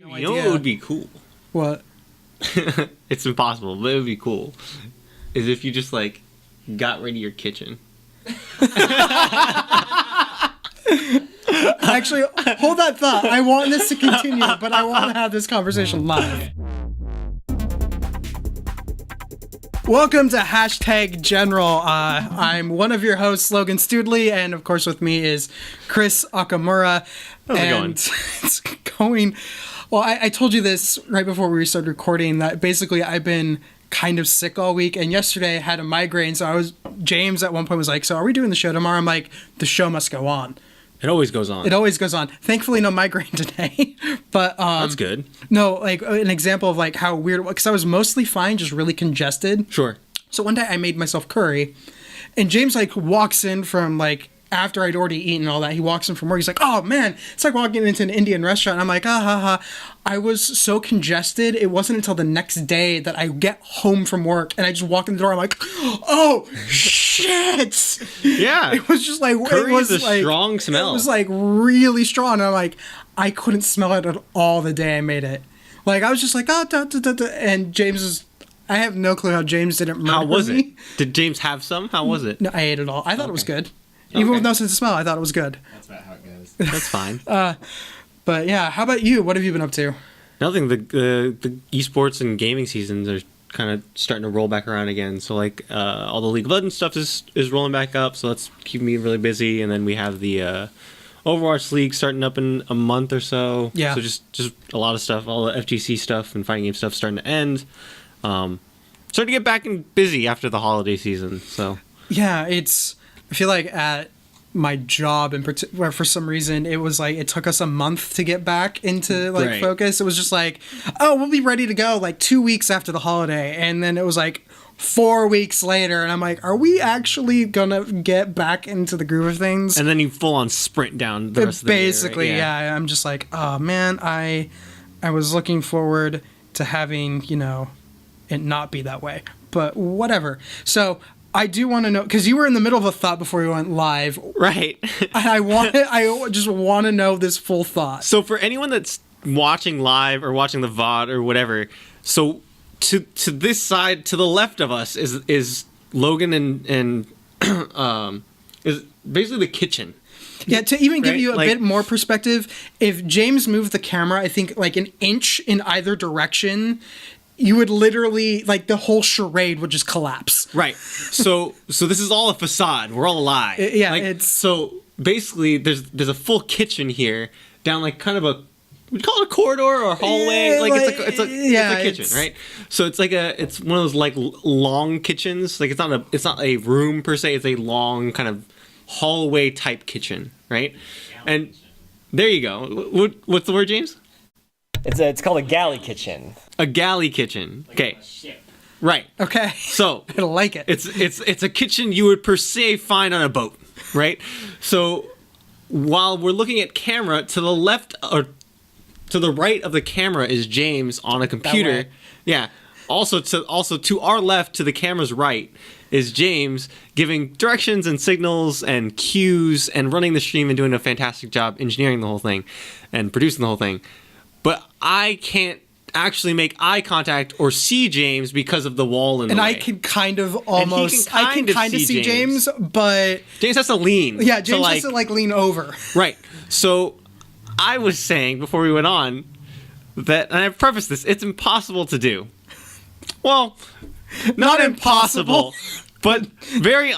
No You know idea. what would be cool? What? It's impossible, but it would be cool. Is if you just like got rid of your kitchen. Actually, hold that thought. I want this to continue, but I want to have this conversation live. Welcome to Hashtag General. I'm one of your hosts, Logan Studley, and of course with me is Chris Akamura. How's it going? It's going... Well, I told you this right before we started recording, that basically I've been kind of sick all week, and yesterday I had a migraine, so James at one point was like, so are we doing the show tomorrow? I'm like, the show must go on. It always goes on. It always goes on. Thankfully, no migraine today. But That's good. no, like an example of like how weird, because I was mostly fine, just really congested. Sure. So one day I made myself curry, and James like walks in from like after I'd already eaten all that. He walks in from work. He's like, "Oh man, it's like walking into an Indian restaurant." And I'm like, "Ah ha ha." I was so congested. It wasn't until the next day that I get home from work and I just walk in the door. I'm like, "Oh shit!" Yeah. It was just like Curry it was is a like, strong smell. It was like really strong. And I'm like, I couldn't smell it at all the day I made it. Like I was just like, da, da, da, da. And James is. I have no clue how James didn't murder How was me. it? Did James have some? How was it? No, I ate it all. I thought it was good. Even with no sense of smell, I thought it was good. That's about how it goes. That's fine. But yeah, how about you? What have you been up to? Nothing. The esports and gaming seasons are kind of starting to roll back around again. So like all the League of Legends stuff is rolling back up. So that's keeping me really busy. And then we have the Overwatch League starting up in a month or so. Yeah. So just a lot of stuff. All the FGC stuff and fighting game stuff starting to end. Starting to get back and busy after the holiday season. So Yeah, I feel like at my job in particular, for some reason, it was like it took us a month to get back into like Right. focus. It was just like, oh, we'll be ready to go like 2 weeks after the holiday, and then it was like 4 weeks later, and I'm like, are we actually gonna get back into the groove of things? and then you full on sprint down the rest of the year, right? Basically, yeah. I'm just like, oh man, I was looking forward to having, it not be that way. But whatever. So I do want to know, because you were in the middle of a thought before we went live. Right. And I just want to know this full thought. So for anyone that's watching live or watching the VOD or whatever, so to this side, to the left of us is Logan and is basically the kitchen. Yeah, to even give Right, you a like- bit more perspective, if James moved the camera, I think like an inch in either direction, you would literally, like the whole charade would just collapse. Right. So this is all a facade. We're all a lie. Yeah, Like, it's- so basically there's a full kitchen here down like kind of a, would you call it a corridor or a hallway? Yeah, like like, it's a yeah, kitchen, it's- right? So it's like it's one of those like long kitchens. Like it's not a room per se. It's a long kind of hallway type kitchen, right? And there you go. What's the word, James? It's called a galley kitchen. A galley kitchen. Okay. Right. Okay. So I like it. it's a kitchen you would per se find on a boat, right? So while we're looking at camera, to the left or to the right of the camera is James on a computer. way. Yeah. Also to our left, to the camera's right, is James giving directions and signals and cues and running the stream and doing a fantastic job engineering the whole thing and producing the whole thing. But I can't actually make eye contact or see James because of the wall in the and way. I can kind of almost, I can kind of see James, but James has to lean. yeah, James to has to like lean over. Right. So I was saying before we went on that, and I've prefaced this, it's impossible to do. Well, not impossible, but very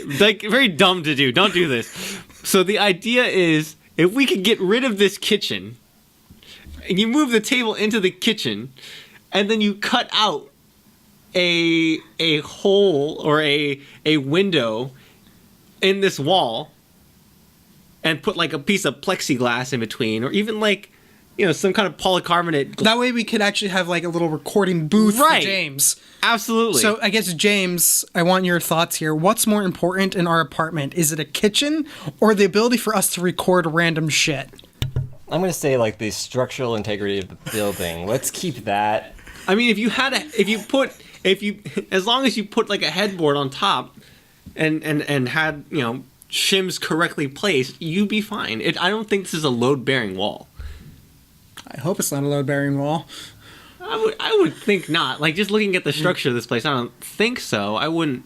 very dumb to do. Don't do this. So the idea is, if we could get rid of this kitchen, and you move the table into the kitchen, and then you cut out a hole or a window in this wall, and put like a piece of plexiglass in between, or even like, some kind of polycarbonate. That way we could actually have like a little recording booth Right. for James. Absolutely. So I guess, James, I want your thoughts here. What's more important in our apartment? Is it a kitchen or the ability for us to record random shit? I'm gonna say like the structural integrity of the building. Let's keep that. I mean, as long as you put like a headboard on top and had, shims correctly placed, you'd be fine. I don't think this is a load-bearing wall. I hope it's not a load-bearing wall. I would think not. Like, just looking at the structure of this place, I don't think so. I wouldn't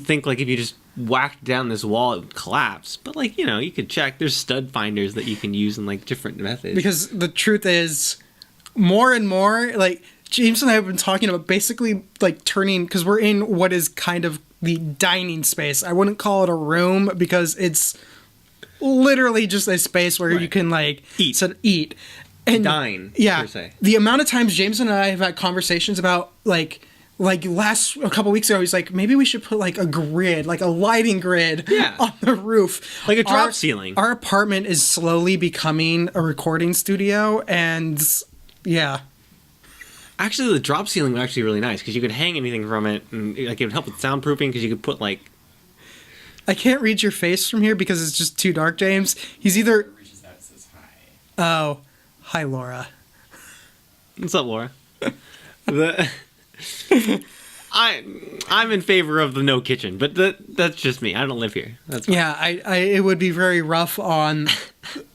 think, like, if you just whacked down this wall, it would collapse. But, like, you know, you could check. There's stud finders that you can use in, like, different methods. Because the truth is, more and more, like, James and I have been talking about basically, like, turning, because we're in what is kind of the dining space. I wouldn't call it a room because it's literally just a space where you can, like, eat. And dine, yeah, per se. The amount of times James and I have had conversations about, like a couple weeks ago, he's like, maybe we should put, like, a grid, like a lighting grid on the roof. Like a drop ceiling. Our apartment is slowly becoming a recording studio, and yeah. Actually, the drop ceiling was actually really nice because you could hang anything from it, and, like, it would help with soundproofing because you could put, like... I can't read your face from here because it's just too dark, James. He's either... Oh. Hi, Laura. What's up, Laura? I'm in favor of the no kitchen, but that's just me. I don't live here. That's fine. Yeah, it would be very rough on...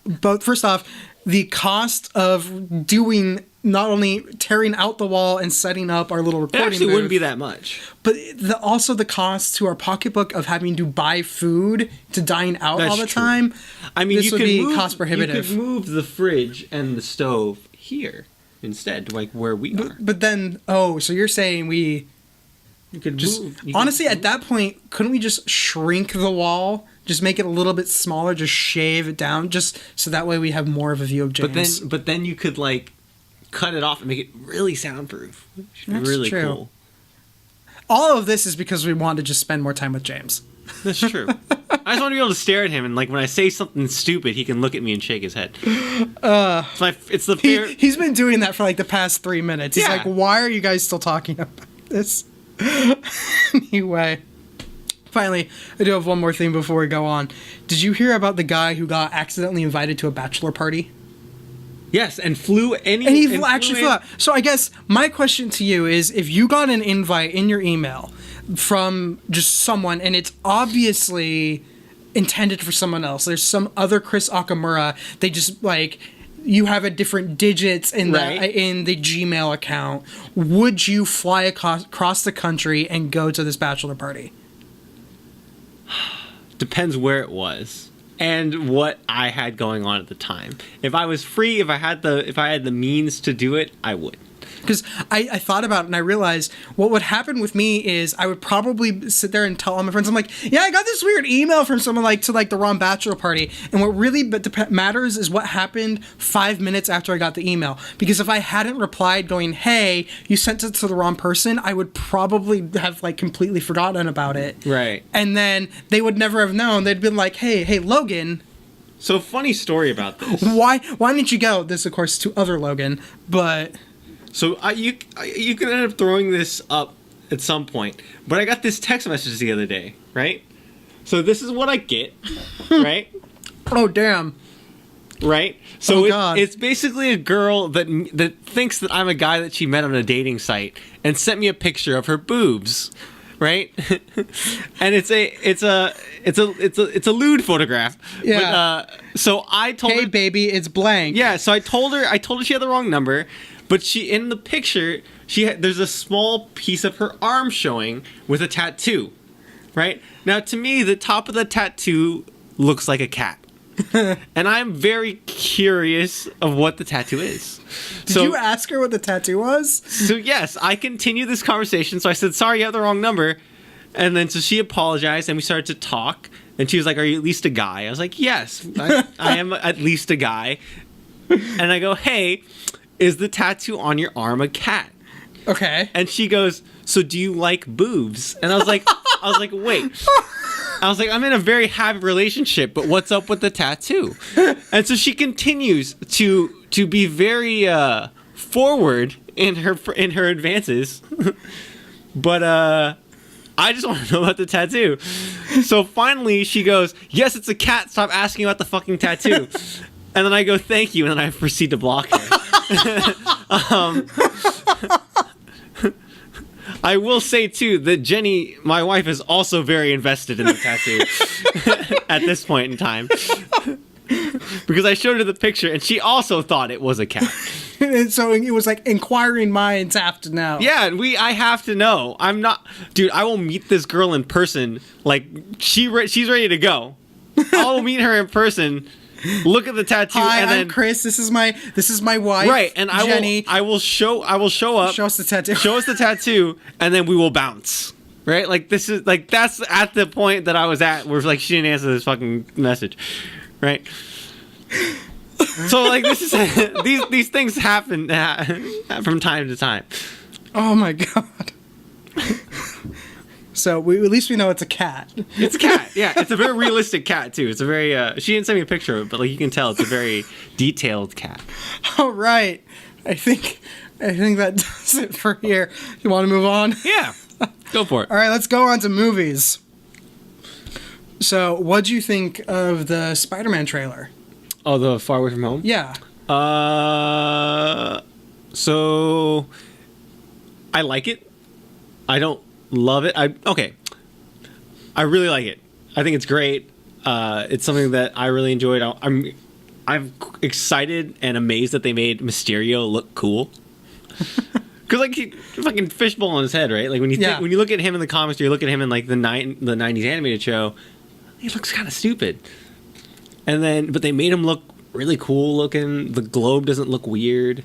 But first off, the cost of doing... Not only tearing out the wall and setting up our little recording It actually booth, wouldn't be that much. But also the cost to our pocketbook of having to buy food to dine out That's all the true. time. I mean, this would be cost prohibitive. You could move the fridge and the stove here instead, to, like, where we are. But then, so you're saying You could just move. honestly at that point, couldn't we just shrink the wall? Just make it a little bit smaller, just shave it down, just so that way we have more of a view of James. But then you could, like, cut it off and make it really soundproof. That's really true. cool. All of this is because we want to just spend more time with James. That's true. I just want to be able to stare at him, and, like, when I say something stupid, he can look at me and shake his head. It's the fair. He's been doing that for, like, the past 3 minutes. He's like, why are you guys still talking about this? Anyway. Finally, I do have one more thing before we go on. Did you hear about the guy who got accidentally invited to a bachelor party? Yes, and flew any. And he actually flew out. So I guess my question to you is, if you got an invite in your email from just someone, and it's obviously intended for someone else, there's some other Chris Akamura, they just, like, you have a different digits in the Gmail account, would you fly across the country and go to this bachelor party? Depends where it was and what I had going on at the time. If I was free, if I had the means to do it, I would. Because I thought about it and I realized what would happen with me is I would probably sit there and tell all my friends, I'm like, yeah, I got this weird email from someone, like, to, like, the wrong bachelor party. And what really matters is what happened 5 minutes after I got the email. Because if I hadn't replied going, hey, you sent it to the wrong person, I would probably have, like, completely forgotten about it. Right. And then they would never have known. They'd been like, hey, Logan. So, funny story about this. Why didn't you go? This, of course, to other Logan, but... So you could end up throwing this up at some point, but I got this text message the other day, right? So this is what I get, right? Oh, damn. Right? So God. It's basically a girl that thinks that I'm a guy that she met on a dating site and sent me a picture of her boobs, right? And it's a lewd photograph. Yeah. But, so I told her, hey, baby, it's blank. yeah, so I told her she had the wrong number. But she, in the picture, there's a small piece of her arm showing with a tattoo, right? Now, to me, the top of the tattoo looks like a cat. And I'm very curious of what the tattoo is. Did you ask her what the tattoo was? So, yes, I continued this conversation. So I said, sorry, you have the wrong number. And then so she apologized, and we started to talk. And she was like, are you at least a guy? I was like, yes, I am at least a guy. And I go, hey... is the tattoo on your arm a cat? Okay. And she goes, so do you like boobs? And I was like, wait. I was like, I'm in a very happy relationship, but what's up with the tattoo? And so she continues to be very forward in her advances. But I just want to know about the tattoo. So finally she goes, yes, it's a cat. Stop asking about the fucking tattoo. And then I go, thank you. And then I proceed to block her. I will say, too, that Jenny, my wife, is also very invested in the tattoo at this point in time. because I showed her the picture and she also thought it was a cat. And so it was like inquiring minds have to know. Yeah, I have to know. I'm not, dude. I will meet this girl in person. Like she's ready to go. I'll meet her in person. Look at the tattoo. Hi, and then I'm Chris. This is my wife. Right, and Jenny. I will show up. Show us the tattoo. Show us the tattoo, and then we will bounce. Right, like this is like that's at the point that I was at where like she didn't answer this fucking message, right? So like this is these things happen from time to time. Oh my god. So at least we know it's a cat. It's a cat. Yeah, it's a very realistic cat too. It's a very she didn't send me a picture of it, but like you can tell it's a very detailed cat. All right. I think that does it for here. You want to move on? Yeah. Go for it. All right, let's go on to movies. So, what'd you think of the Spider-Man trailer? Oh, the Far Away From Home? Yeah. So I like it. I don't love it. I really like it. I think it's great. It's something that I really enjoyed. I'm excited and amazed that they made Mysterio look cool. Because like he fucking fishbowl on his head, right? Like when you look at him in the comics, or you look at him in like the 90s animated show, he looks kind of stupid. But they made him look really cool looking. The globe doesn't look weird,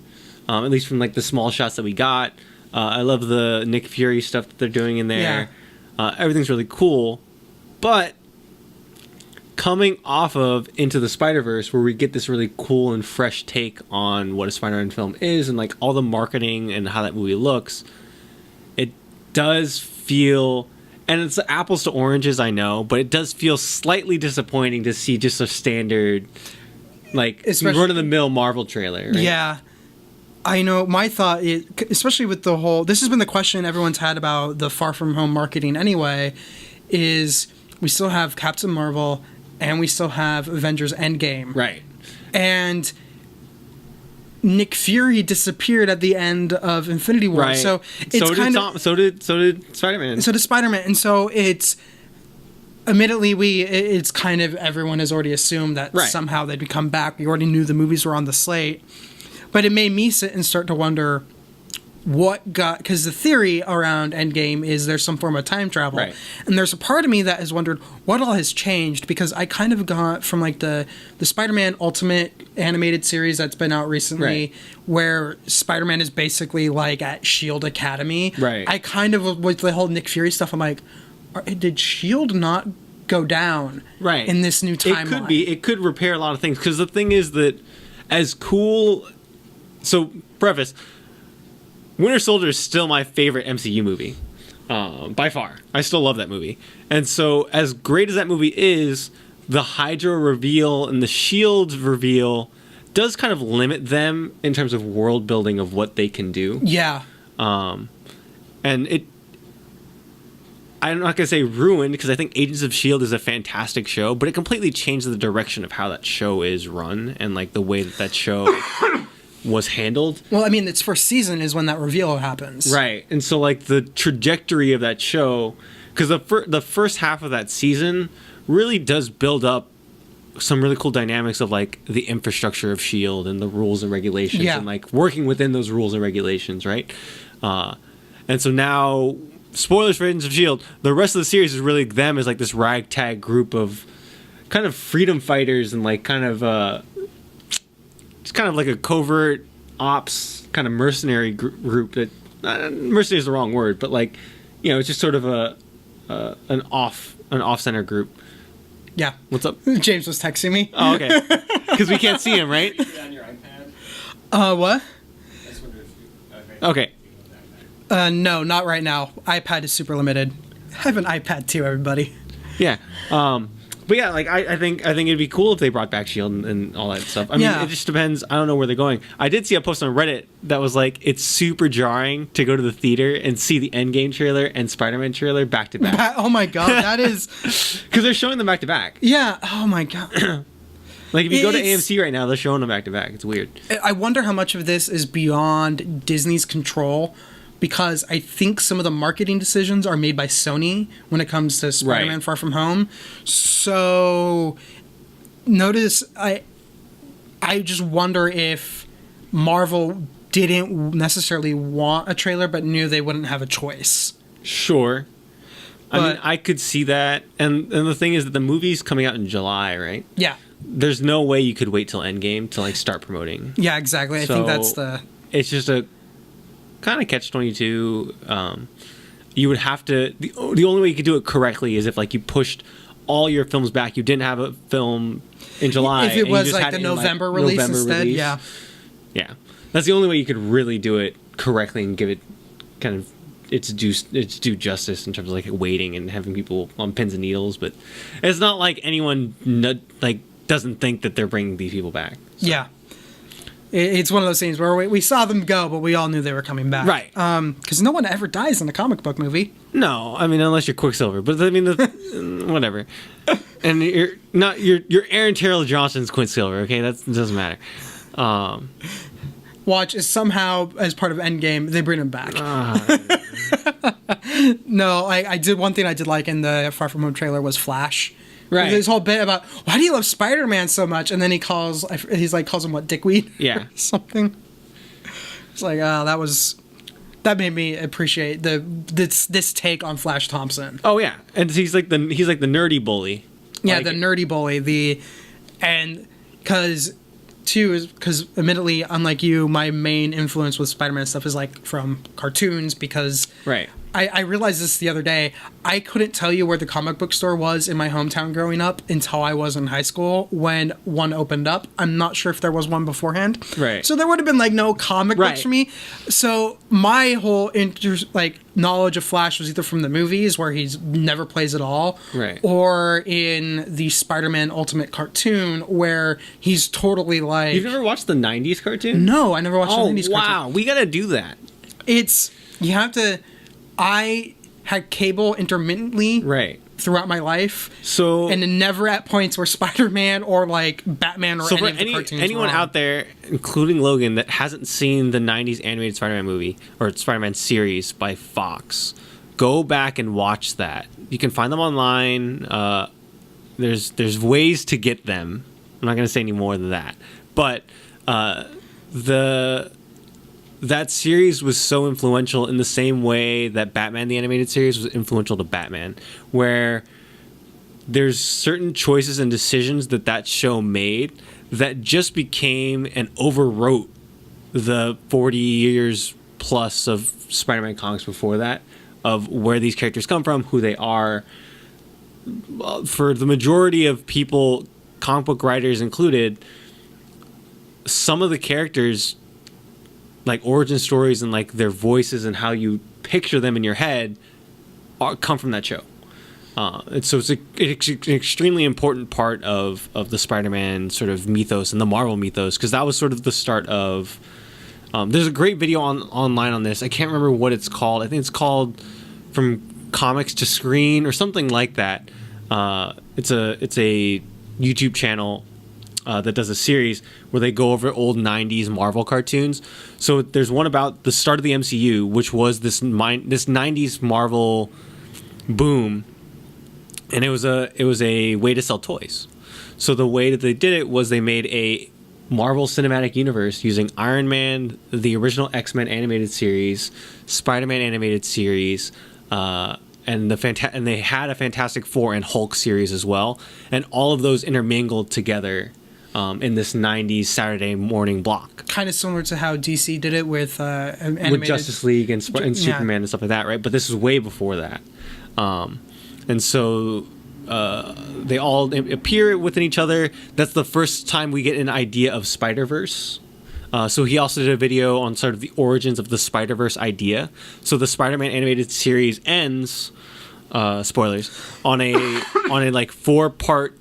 at least from like the small shots that we got. I love the Nick Fury stuff that they're doing in there. Yeah. Everything's really cool, but coming off of Into the Spider-Verse, where we get this really cool and fresh take on what a Spider-Man film is and like all the marketing and how that movie looks, it does feel, and it's apples to oranges, I know, but it does feel slightly disappointing to see just a standard, like, run-of-the-mill Marvel trailer. Right? Yeah. I know my thought, especially with the whole, this has been the question everyone's had about the Far From Home marketing anyway, is we still have Captain Marvel and we still have Avengers Endgame. Right. And Nick Fury disappeared at the end of Infinity War. Right. So so did Spider-Man. So did Spider-Man. And so it's, admittedly, it's kind of, everyone has already assumed that somehow they'd come back. We already knew the movies were on the slate. But it made me sit and start to wonder because the theory around Endgame is there's some form of time travel. Right. And there's a part of me that has wondered what all has changed, because I kind of got from like the Spider-Man Ultimate animated series that's been out recently, where Spider-Man is basically like at S.H.I.E.L.D. Academy. Right. I kind of, with the whole Nick Fury stuff, I'm like, did S.H.I.E.L.D. not go down in this new timeline? It could repair a lot of things, because the thing is that as cool... So, preface, Winter Soldier is still my favorite MCU movie, by far. I still love that movie. And so, as great as that movie is, the Hydra reveal and the S.H.I.E.L.D. reveal does kind of limit them in terms of world building of what they can do. Yeah. And I'm not going to say ruined, because I think Agents of S.H.I.E.L.D. is a fantastic show, but it completely changed the direction of how that show is run and like the way that show... was handled. Well, I mean, its first season is when that reveal happens. Right. And so, like, the trajectory of that show... Because the first half of that season really does build up some really cool dynamics of, like, the infrastructure of S.H.I.E.L.D. and the rules and regulations. Yeah. And, like, working within those rules and regulations, right? And so now... Spoilers for Agents of S.H.I.E.L.D. The rest of the series is really them as, like, this ragtag group of kind of freedom fighters and, like, kind of... It's kind of like a covert ops kind of mercenary group that mercenary is the wrong word, but like, you know, it's just sort of an off-center group. Yeah. What's up? James was texting me. Oh, okay. Because we can't see him, right? On your iPad? What? I just wondered if you... Okay. No, not right now. iPad is super limited. I have an iPad too, everybody. Yeah. But yeah, like I think it'd be cool if they brought back S.H.I.E.L.D. and all that stuff. I mean, it just depends. I don't know where they're going. I did see a post on Reddit that was like, it's super jarring to go to the theater and see the Endgame trailer and Spider-Man trailer back to back. Oh my god, that is... Because they're showing them back to back. Yeah, oh my god. Like if you go to AMC right now, they're showing them back to back. It's weird. I wonder how much of this is beyond Disney's control, because I think some of the marketing decisions are made by Sony when it comes to Spider-Man Far From Home. So notice I just wonder if Marvel didn't necessarily want a trailer, but knew they wouldn't have a choice. Sure. I mean, But- I could see that. And the thing is that the movie's coming out in July, right? Yeah. There's no way you could wait till Endgame to, like, start promoting. Yeah, exactly. I think that's So, the... It's just a kind of catch-22. You would have to... The only way you could do it correctly is if, like, you pushed all your films back. You didn't have a film in July. If it and you was, just like, had the it in, November release November instead, release. yeah. Yeah. That's the only way you could really do it correctly and give it kind of its due justice in terms of, like, waiting and having people on pins and needles. But it's not like anyone, like, doesn't think that they're bringing these people back. Yeah. It's one of those things where we saw them go, but we all knew they were coming back. Right. Because no one ever dies in a comic book movie. No, I mean, unless you're Quicksilver, but I mean, whatever. And you're not you're Aaron Terrell Johnson's Quicksilver. Okay, that doesn't matter. Watch is somehow as part of Endgame they bring him back. No, I did one thing I did like in the Far From Home trailer was Flash. Right. This whole bit about why do you love Spider-Man so much, and then he calls him what, dickweed? Yeah. Or something. It's like that made me appreciate this take on Flash Thompson. Oh yeah, and he's like the nerdy bully. Yeah, Like, the nerdy bully. Because admittedly, unlike you, my main influence with Spider-Man stuff is like from cartoons because Right. I realized this the other day. I couldn't tell you where the comic book store was in my hometown growing up until I was in high school when one opened up. I'm not sure if there was one beforehand. Right. So there would have been like no comic Right. books for me. So my whole knowledge of Flash was either from the movies where he's never plays at all, Right. or in the Spider-Man Ultimate cartoon where he's totally like. You've never watched the '90s cartoon? No, I never watched Oh the 90s cartoon. wow, we gotta do that. You have to. I had cable intermittently Right. throughout my life, So and never at points where Spider-Man or like Batman or So any for of the cartoons anyone were on. out there, including Logan, that hasn't seen the '90s animated Spider-Man movie or Spider-Man series by Fox, go back and watch that. You can find them online. There's ways to get them. I'm not going to say any more than that. But that series was so influential in the same way that Batman the Animated Series was influential to Batman, where there's certain choices and decisions that show made that just became and overwrote the 40 years plus of Spider-Man comics before that, of where these characters come from, who they are. For the majority of people, comic book writers included, some of the characters, like origin stories and like their voices and how you picture them in your head, come from that show. And so it's an extremely important part of the Spider-Man sort of mythos and the Marvel mythos, because that was sort of the start of. There's a great video online on this. I can't remember what it's called. I think it's called From Comics to Screen or something like that. It's a YouTube channel that does a series where they go over old 90s Marvel cartoons. So there's one about the start of the MCU, which was this 90s Marvel boom, and it was a way to sell toys. So the way that they did it was they made a Marvel Cinematic Universe using Iron Man, the original X-Men animated series, Spider-Man animated series, and they had a Fantastic Four and Hulk series as well, and all of those intermingled together in this 90s Saturday morning block. Kind of similar to how DC did it with animated. With Justice League and Yeah. Superman and stuff like that, right? But this is way before that. And so they all appear within each other. That's the first time we get an idea of Spider-Verse. So he also did a video on sort of the origins of the Spider-Verse idea. So the Spider-Man animated series ends, spoilers, on a like 4-part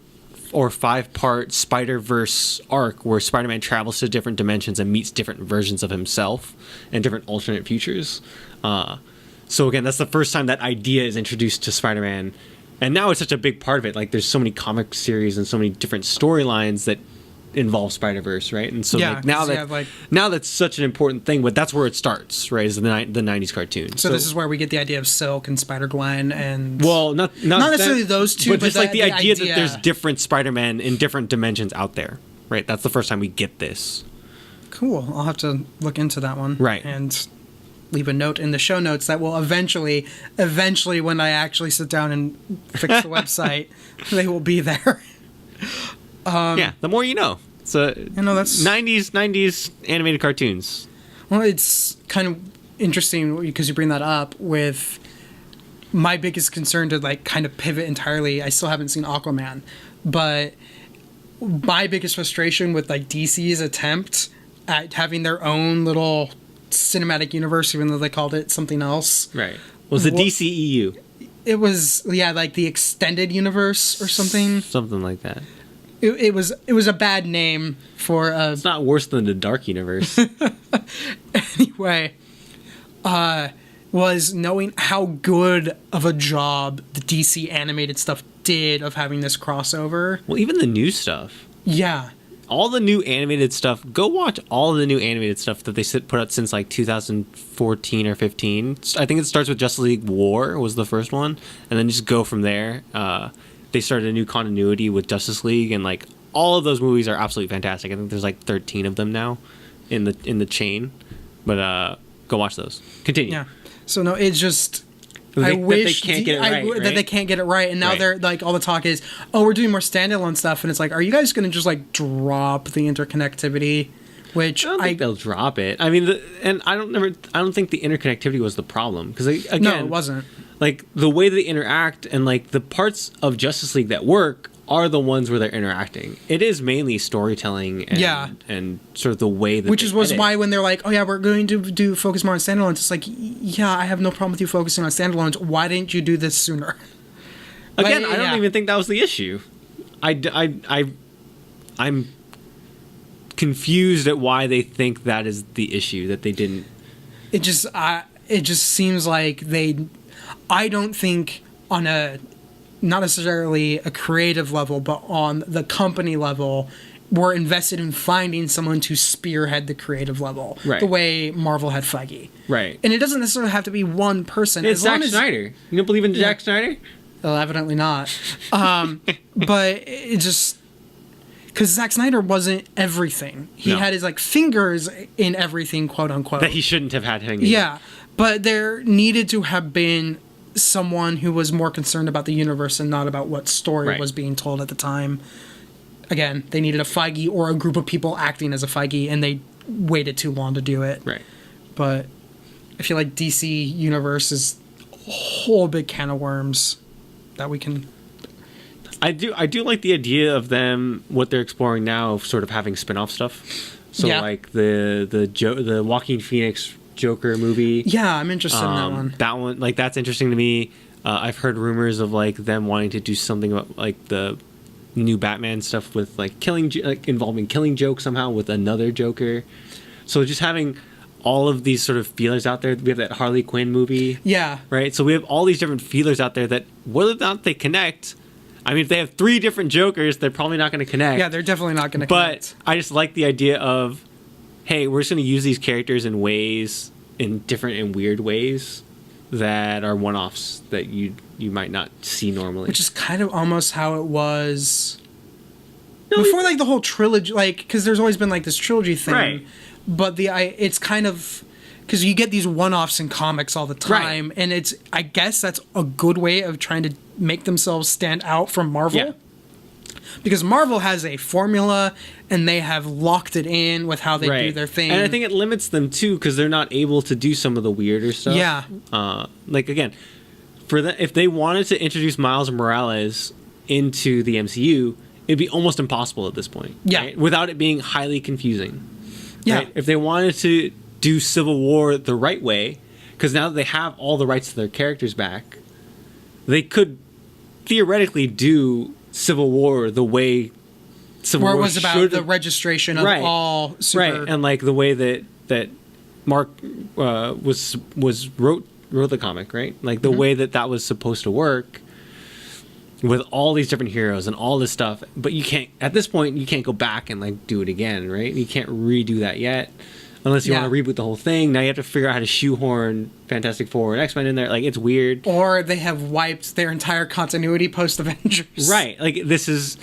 or 5-part Spider-Verse arc where Spider-Man travels to different dimensions and meets different versions of himself and different alternate futures. So again, that's the first time that idea is introduced to Spider-Man. And now it's such a big part of it. Like there's so many comic series and so many different storylines that involve Spider-Verse, right? And so Yeah, like now 'cause you that have, like- now that's such an important thing, but that's where it starts, right? Is the 90s cartoon. So this is where we get the idea of Silk and Spider-Gwen and... well, not necessarily those two, but but just like the idea that idea- there's different Spider-Man in different dimensions out there. right? That's the first time we get this. Cool. I'll have to look into that one. Right. And leave a note in the show notes that will eventually, when I actually sit down and fix the website, they will be there. Yeah, the more you know. So that's 90s animated cartoons. Well, it's kind of interesting because you bring that up with my biggest concern to like kind of pivot entirely. I still haven't seen Aquaman, but my biggest frustration with like DC's attempt at having their own little cinematic universe, even though they called it something else. Right. Was the DCEU. It was, like the extended universe or something. Something like that. It was a bad name for a... It's not worse than the Dark Universe. Anyway, was knowing how good of a job the DC animated stuff did of having this crossover. Well, even the new stuff. Yeah. All the new animated stuff. Go watch all of the new animated stuff that they put out since like 2014 or 15. I think it starts with Justice League War was the first one, and then just go from there. They started a new continuity with Justice League, and like all of those movies are absolutely fantastic. I think there's like 13 of them now in the chain. But go watch those. Continue. Yeah. So no, it's just I wish that they can't get it right, that they can't get it right, and now they're like all the talk is, oh, we're doing more standalone stuff, and it's like, are you guys going to just like drop the interconnectivity? Which I don't think they'll drop it. I mean, I don't think the interconnectivity was the problem because again, no, it wasn't. Like the way they interact and like the parts of Justice League that work are the ones where they're interacting. It is mainly storytelling and sort of the way that was why when they're like, oh yeah, we're going to focus more on standalones, it's like, yeah, I have no problem with you focusing on standalones. Why didn't you do this sooner? Again, I don't even think that was the issue. I'm confused at why they think that is the issue, that they didn't. It just seems like I don't think on a, not necessarily a creative level, but on the company level, we're invested in finding someone to spearhead the creative level, right, the way Marvel had Feige. Right. And it doesn't necessarily have to be one person. It's Zack Snyder. You don't believe in Zack Snyder? Well, evidently not. But it just... Because Zack Snyder wasn't everything. He had his like fingers in everything, quote unquote. That he shouldn't have had fingers. Yeah. But there needed to have been someone who was more concerned about the universe and not about what story was being told at the time. Again, they needed a Feige or a group of people acting as a Feige, and they waited too long to do it. Right. But I feel like DC Universe is a whole big can of worms that we can... I do like the idea of them, what they're exploring now, of sort of having spin-off stuff. So like the Joaquin Phoenix Joker movie. Yeah, I'm interested in that one. That one, like, that's interesting to me. I've heard rumors of like them wanting to do something about like the new Batman stuff with like involving Killing Joke somehow with another Joker. So just having all of these sort of feelers out there. We have that Harley Quinn movie. Yeah. Right. So we have all these different feelers out there that whether or not they connect. I mean, if they have 3 different Jokers, they're probably not going to connect. Yeah, they're definitely not going to connect. But I just like the idea of, hey, we're just going to use these characters in different and weird ways that are one-offs that you might not see normally. Which is kind of almost how it was before, like the whole trilogy, like, because there's always been like this trilogy thing, right? But it's kind of because you get these one-offs in comics all the time, and I guess that's a good way of trying to make themselves stand out from Marvel. Yeah. Because Marvel has a formula, and they have locked it in with how they do their thing. And I think it limits them, too, because they're not able to do some of the weirder stuff. Yeah. Like, again, if they wanted to introduce Miles Morales into the MCU, it'd be almost impossible at this point. Yeah. Right? Without it being highly confusing. Yeah. Right? If they wanted to do Civil War the right way, because now that they have all the rights to their characters back, they could theoretically do Civil War the way Civil War was about the registration of all super... Right, and like the way that Mark wrote the comic, right? Like the way that was supposed to work with all these different heroes and all this stuff. But you can't, at this point, you can't go back and like do it again, right? You can't redo that yet. Unless you want to reboot the whole thing. Now you have to figure out how to shoehorn Fantastic Four and X-Men in there. Like, it's weird. Or they have wiped their entire continuity post-Avengers. Right. Like, this is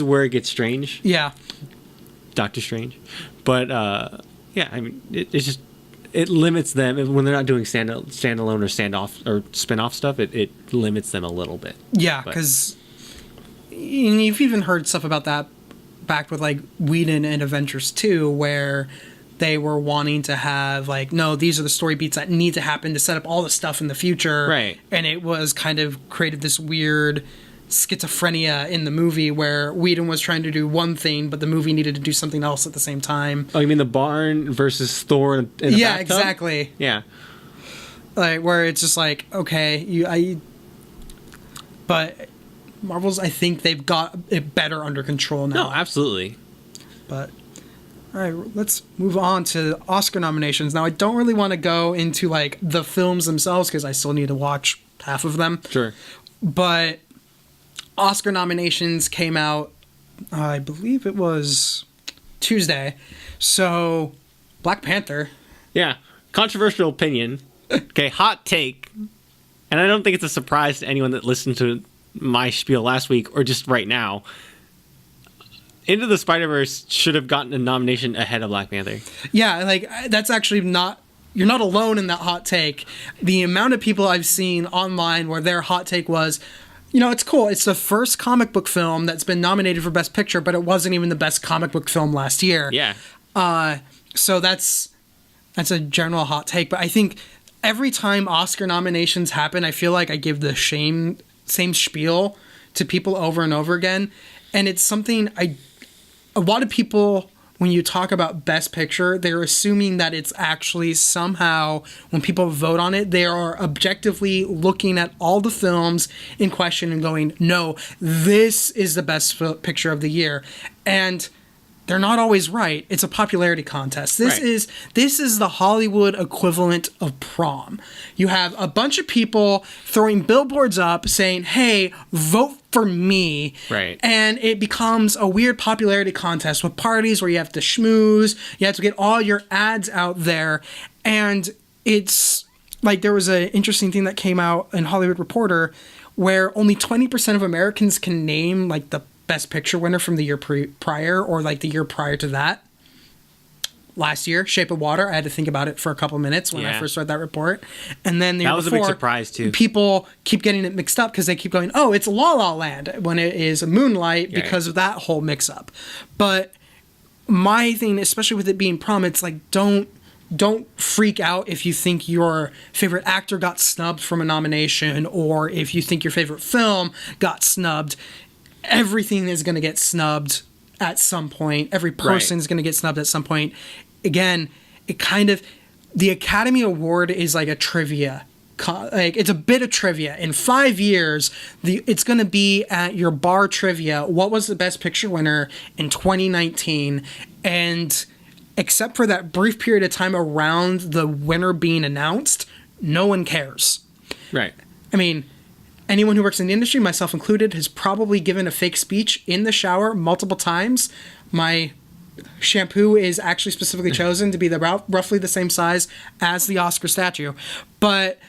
where it gets strange. Yeah. Doctor Strange. But yeah, I mean, it's just it limits them when they're not doing standalone or standoff or spin-off stuff. It limits them a little bit. Yeah, But- because you've even heard stuff about that back with like Whedon and Avengers 2, where they were wanting to have like, no, these are the story beats that need to happen to set up all the stuff in the future. Right. And it was kind of created this weird schizophrenia in the movie where Whedon was trying to do one thing, but the movie needed to do something else at the same time. Oh, you mean the barn versus Thor in a Yeah, bathtub? exactly. Yeah. Like where it's just like, okay, but Marvel's, I think they've got it better under control now. No, absolutely. But all right, let's move on to Oscar nominations. Now, I don't really want to go into like the films themselves because I still need to watch half of them. Sure. But Oscar nominations came out, I believe it was Tuesday. So Black Panther. Yeah. Controversial opinion. Okay, hot take. And I don't think it's a surprise to anyone that listened to my spiel last week or just right now. Into the Spider-Verse should have gotten a nomination ahead of Black Panther. Yeah, like that's actually not. You're not alone in that hot take. The amount of people I've seen online where their hot take was, it's cool. It's the first comic book film that's been nominated for Best Picture, but it wasn't even the best comic book film last year. Yeah. So that's a general hot take. But I think every time Oscar nominations happen, I feel like I give the same spiel to people over and over again. And it's something a lot of people, when you talk about Best Picture, they're assuming that it's actually somehow, when people vote on it, they are objectively looking at all the films in question and going, no, this is the best picture of the year. And they're not always right. It's a popularity contest. This is the Hollywood equivalent of prom. You have a bunch of people throwing billboards up saying, hey, vote for me. Right. And it becomes a weird popularity contest with parties where you have to schmooze, you have to get all your ads out there. And it's like there was an interesting thing that came out in Hollywood Reporter where only 20% of Americans can name like the Best Picture winner from the year prior or like the year prior to that. Last year, Shape of Water. I had to think about it for a couple minutes when I first read that report. And then the year was a big surprise too. People keep getting it mixed up because they keep going, oh, it's La La Land when it is Moonlight because of that whole mix up. But my thing, especially with it being prom, it's like don't freak out if you think your favorite actor got snubbed from a nomination or if you think your favorite film got snubbed. Everything is going to get snubbed at some point. Every person is going to get snubbed at some point. Again, the Academy Award is like a trivia. Like it's a bit of trivia. In 5 years, it's going to be at your bar trivia. What was the Best Picture winner in 2019? And except for that brief period of time around the winner being announced, no one cares. Right. I mean, anyone who works in the industry, myself included, has probably given a fake speech in the shower multiple times. My shampoo is actually specifically chosen to be roughly the same size as the Oscar statue. But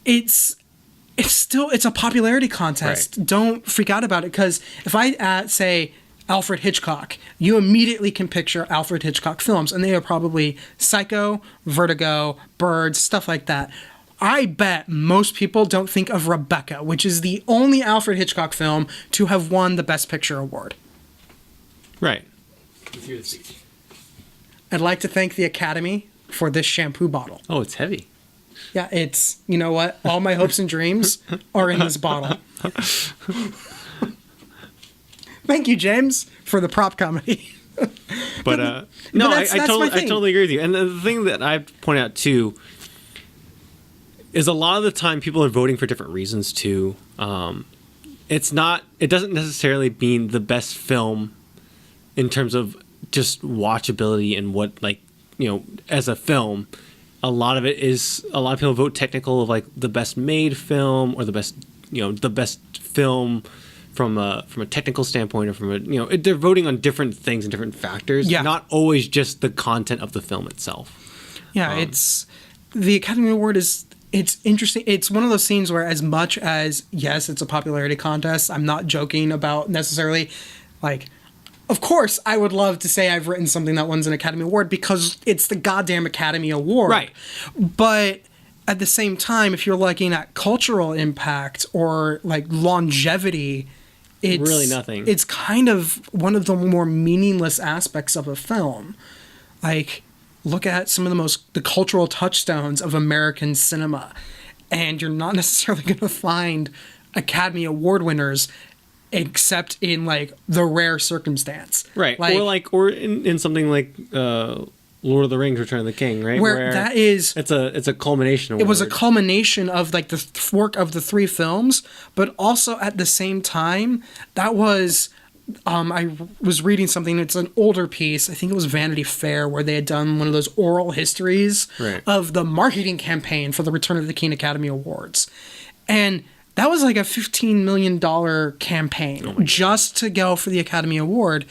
it's a popularity contest. Right. Don't freak out about it, because if I say Alfred Hitchcock, you immediately can picture Alfred Hitchcock films, and they are probably Psycho, Vertigo, Birds, stuff like that. I bet most people don't think of Rebecca, which is the only Alfred Hitchcock film to have won the Best Picture award. Right. Let's hear the speech. I'd like to thank the Academy for this shampoo bottle. Oh, it's heavy. Yeah, it's, you know what? All my hopes and dreams are in this bottle. Thank you, James, for the prop comedy. But no, that's I my thing. totally agree with you. And the thing that I point out too is a lot of the time people are voting for different reasons too. It doesn't necessarily mean the best film in terms of just watchability and what, like, as a film. A lot of people vote technical of like the best made film or the best film from a technical standpoint, or from they're voting on different things and different factors. Yeah. Not always just the content of the film itself. Yeah, it's the Academy Award it's interesting. It's one of those scenes where, as much as, yes, it's a popularity contest, I'm not joking about necessarily, like, of course, I would love to say I've written something that wins an Academy Award because it's the goddamn Academy Award. Right. But at the same time, if you're looking at cultural impact or like longevity, it's really nothing. It's kind of one of the more meaningless aspects of a film. Like, look at some of the cultural touchstones of American cinema, and you're not necessarily going to find Academy Award winners except in like the rare circumstance. Right. Like, Or in something like Lord of the Rings, Return of the King, right? Where that is... It's a culmination award. It was a culmination of like the work of the three films, but also at the same time, that was... I was reading something, it's an older piece, I think it was Vanity Fair, where they had done one of those oral histories of the marketing campaign for the Return of the King Academy Awards. And that was like a $15 million campaign just to go for the Academy Award.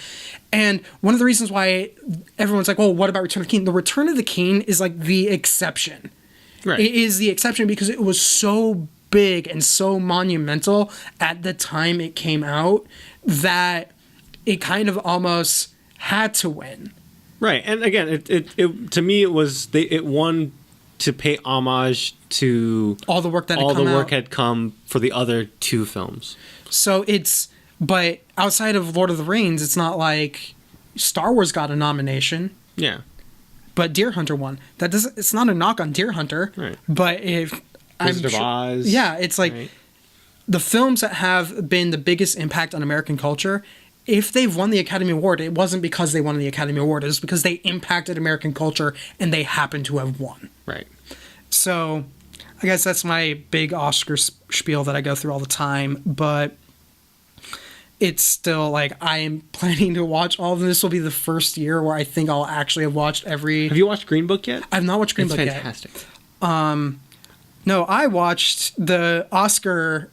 And one of the reasons why everyone's like, well, what about Return of the King? The Return of the King is like the exception. Right. It is the exception because it was so big and so monumental at the time it came out that it kind of almost had to win. Right. And again, it to me, it won to pay homage to all the work that had come for the other two films. So but outside of Lord of the Rings, it's not like Star Wars got a nomination. Yeah. But Deer Hunter won. It's not a knock on Deer Hunter. Right. But if Wizard of Oz. Yeah, it's like the films that have been the biggest impact on American culture, if they've won the Academy Award, it wasn't because they won the Academy Award. It was because they impacted American culture and they happened to have won. Right. So I guess that's my big Oscar spiel that I go through all the time. But it's still like I am planning to watch all of them. This will be the first year where I think I'll actually have watched every... Have you watched Green Book yet? I've not watched Green Book yet. It's fantastic. No, I watched the Oscar...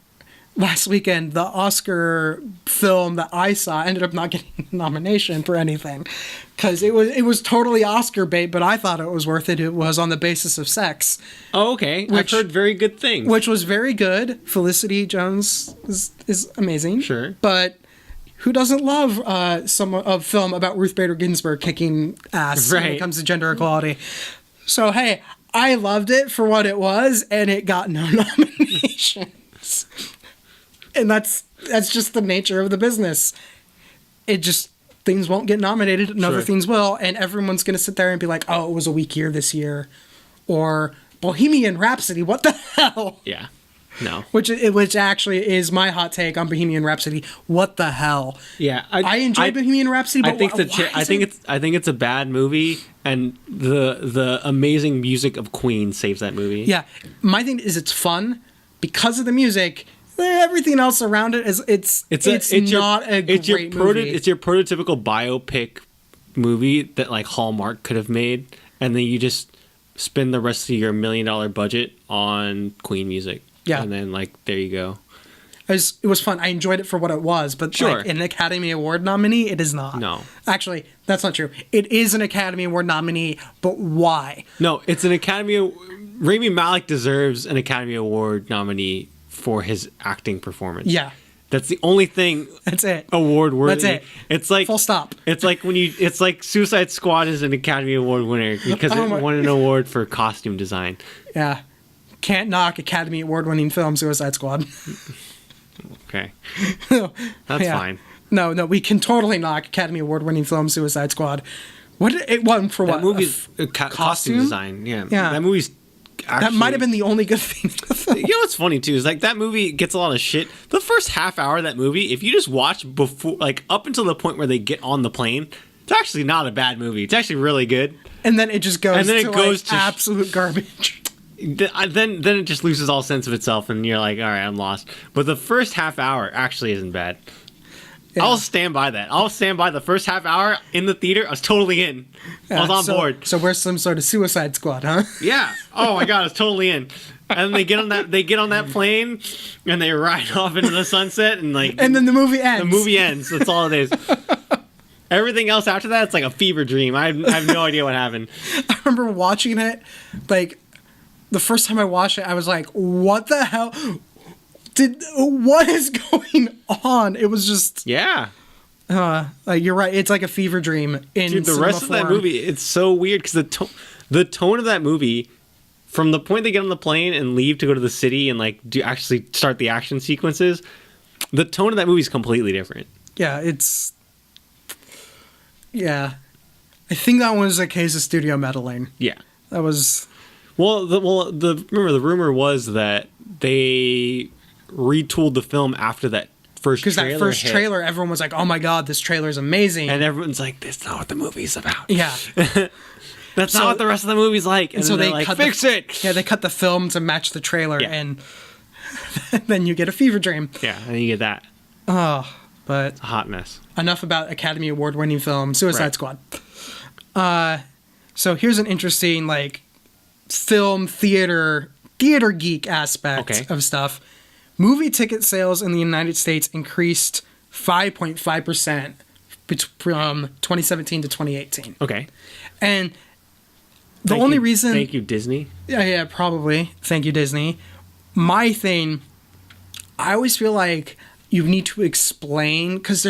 Last weekend, the Oscar film that I saw ended up not getting a nomination for anything because it was totally Oscar bait, but I thought it was worth it. It was On the Basis of Sex. Oh, okay. I've heard very good things. Which was very good. Felicity Jones is amazing. Sure. But who doesn't love a film about Ruth Bader Ginsburg kicking ass when it comes to gender equality? So, hey, I loved it for what it was, and it got no nominations. And that's just the nature of the business. It just, things won't get nominated and other things will. And everyone's going to sit there and be like, oh, it was a weak year this year. Or Bohemian Rhapsody, what the hell? Yeah. No. Which actually is my hot take on Bohemian Rhapsody. What the hell? Yeah. I enjoy Bohemian Rhapsody, but I think it's a bad movie, and the amazing music of Queen saves that movie. Yeah. My thing is it's fun because of the music. Everything else around it is it's not a great movie. It's your prototypical biopic movie that like Hallmark could have made, and then you just spend the rest of your $1 million budget on Queen music. Yeah, and then like there you go. It was fun. I enjoyed it for what it was, but like an Academy Award nominee, it is not. No, actually, that's not true. It is an Academy Award nominee, but why? No, it's an Academy. Rami Malek deserves an Academy Award nominee for his acting performance. Yeah. That's the only thing. That's it. Award worthy. That's it. It's like full stop. It's like it's like Suicide Squad is an Academy Award winner because it won an award for costume design. Yeah. Can't knock Academy Award winning film Suicide Squad. Okay. That's fine. No, we can totally knock Academy Award winning film Suicide Squad. It won for what? That movie's costume design. Yeah. That movie's actually, that might have been the only good thing. You know what's funny too is like that movie gets a lot of shit. The first half hour of that movie, if you just watch before, like up until the point where they get on the plane, it's actually not a bad movie. It's actually really good. And then it just goes. To absolute garbage. Then it just loses all sense of itself, and you're like, all right, I'm lost. But the first half hour actually isn't bad. Yeah. I'll stand by that. I'll stand by the first half hour in the theater. I was totally in. I was on board. So we're some sort of Suicide Squad, huh? Yeah. Oh my god, I was totally in. And then they get on that plane, and they ride off into the sunset, and then the movie ends. The movie ends. That's all it is. Everything else after that, it's like a fever dream. I have no idea what happened. I remember watching it, like the first time I watched it, I was like, "What the hell? What is going on?" It was just You're right. It's like a fever dream in Dude, the cinema rest of that form. movie, it's so weird because the tone of that movie, from the point they get on the plane and leave to go to the city and like do actually start the action sequences, the tone of that movie is completely different. Yeah, I think that was a case of studio meddling. Yeah. That was Remember the rumor was that they retooled the film after that first because trailer that first hit, trailer, everyone was like, "Oh my god, this trailer is amazing!" and everyone's like, "That's not what the movie's about." yeah, That's So- not what the rest of the movie's like. And so then they they're like, cut fix it. Yeah, they cut the film to match the trailer, Yeah. and then you get a fever dream. Yeah, and you get that. Oh, but It's a hot mess. enough about Academy Award winning film Suicide Right. Squad. So here's an interesting like film theater geek aspect Okay. of stuff. Movie ticket sales in the United States increased 5.5% from 2017 to 2018. Okay. And the only reason Thank you, Disney. yeah, probably. Thank you, Disney. My thing, I always feel like you need to explain because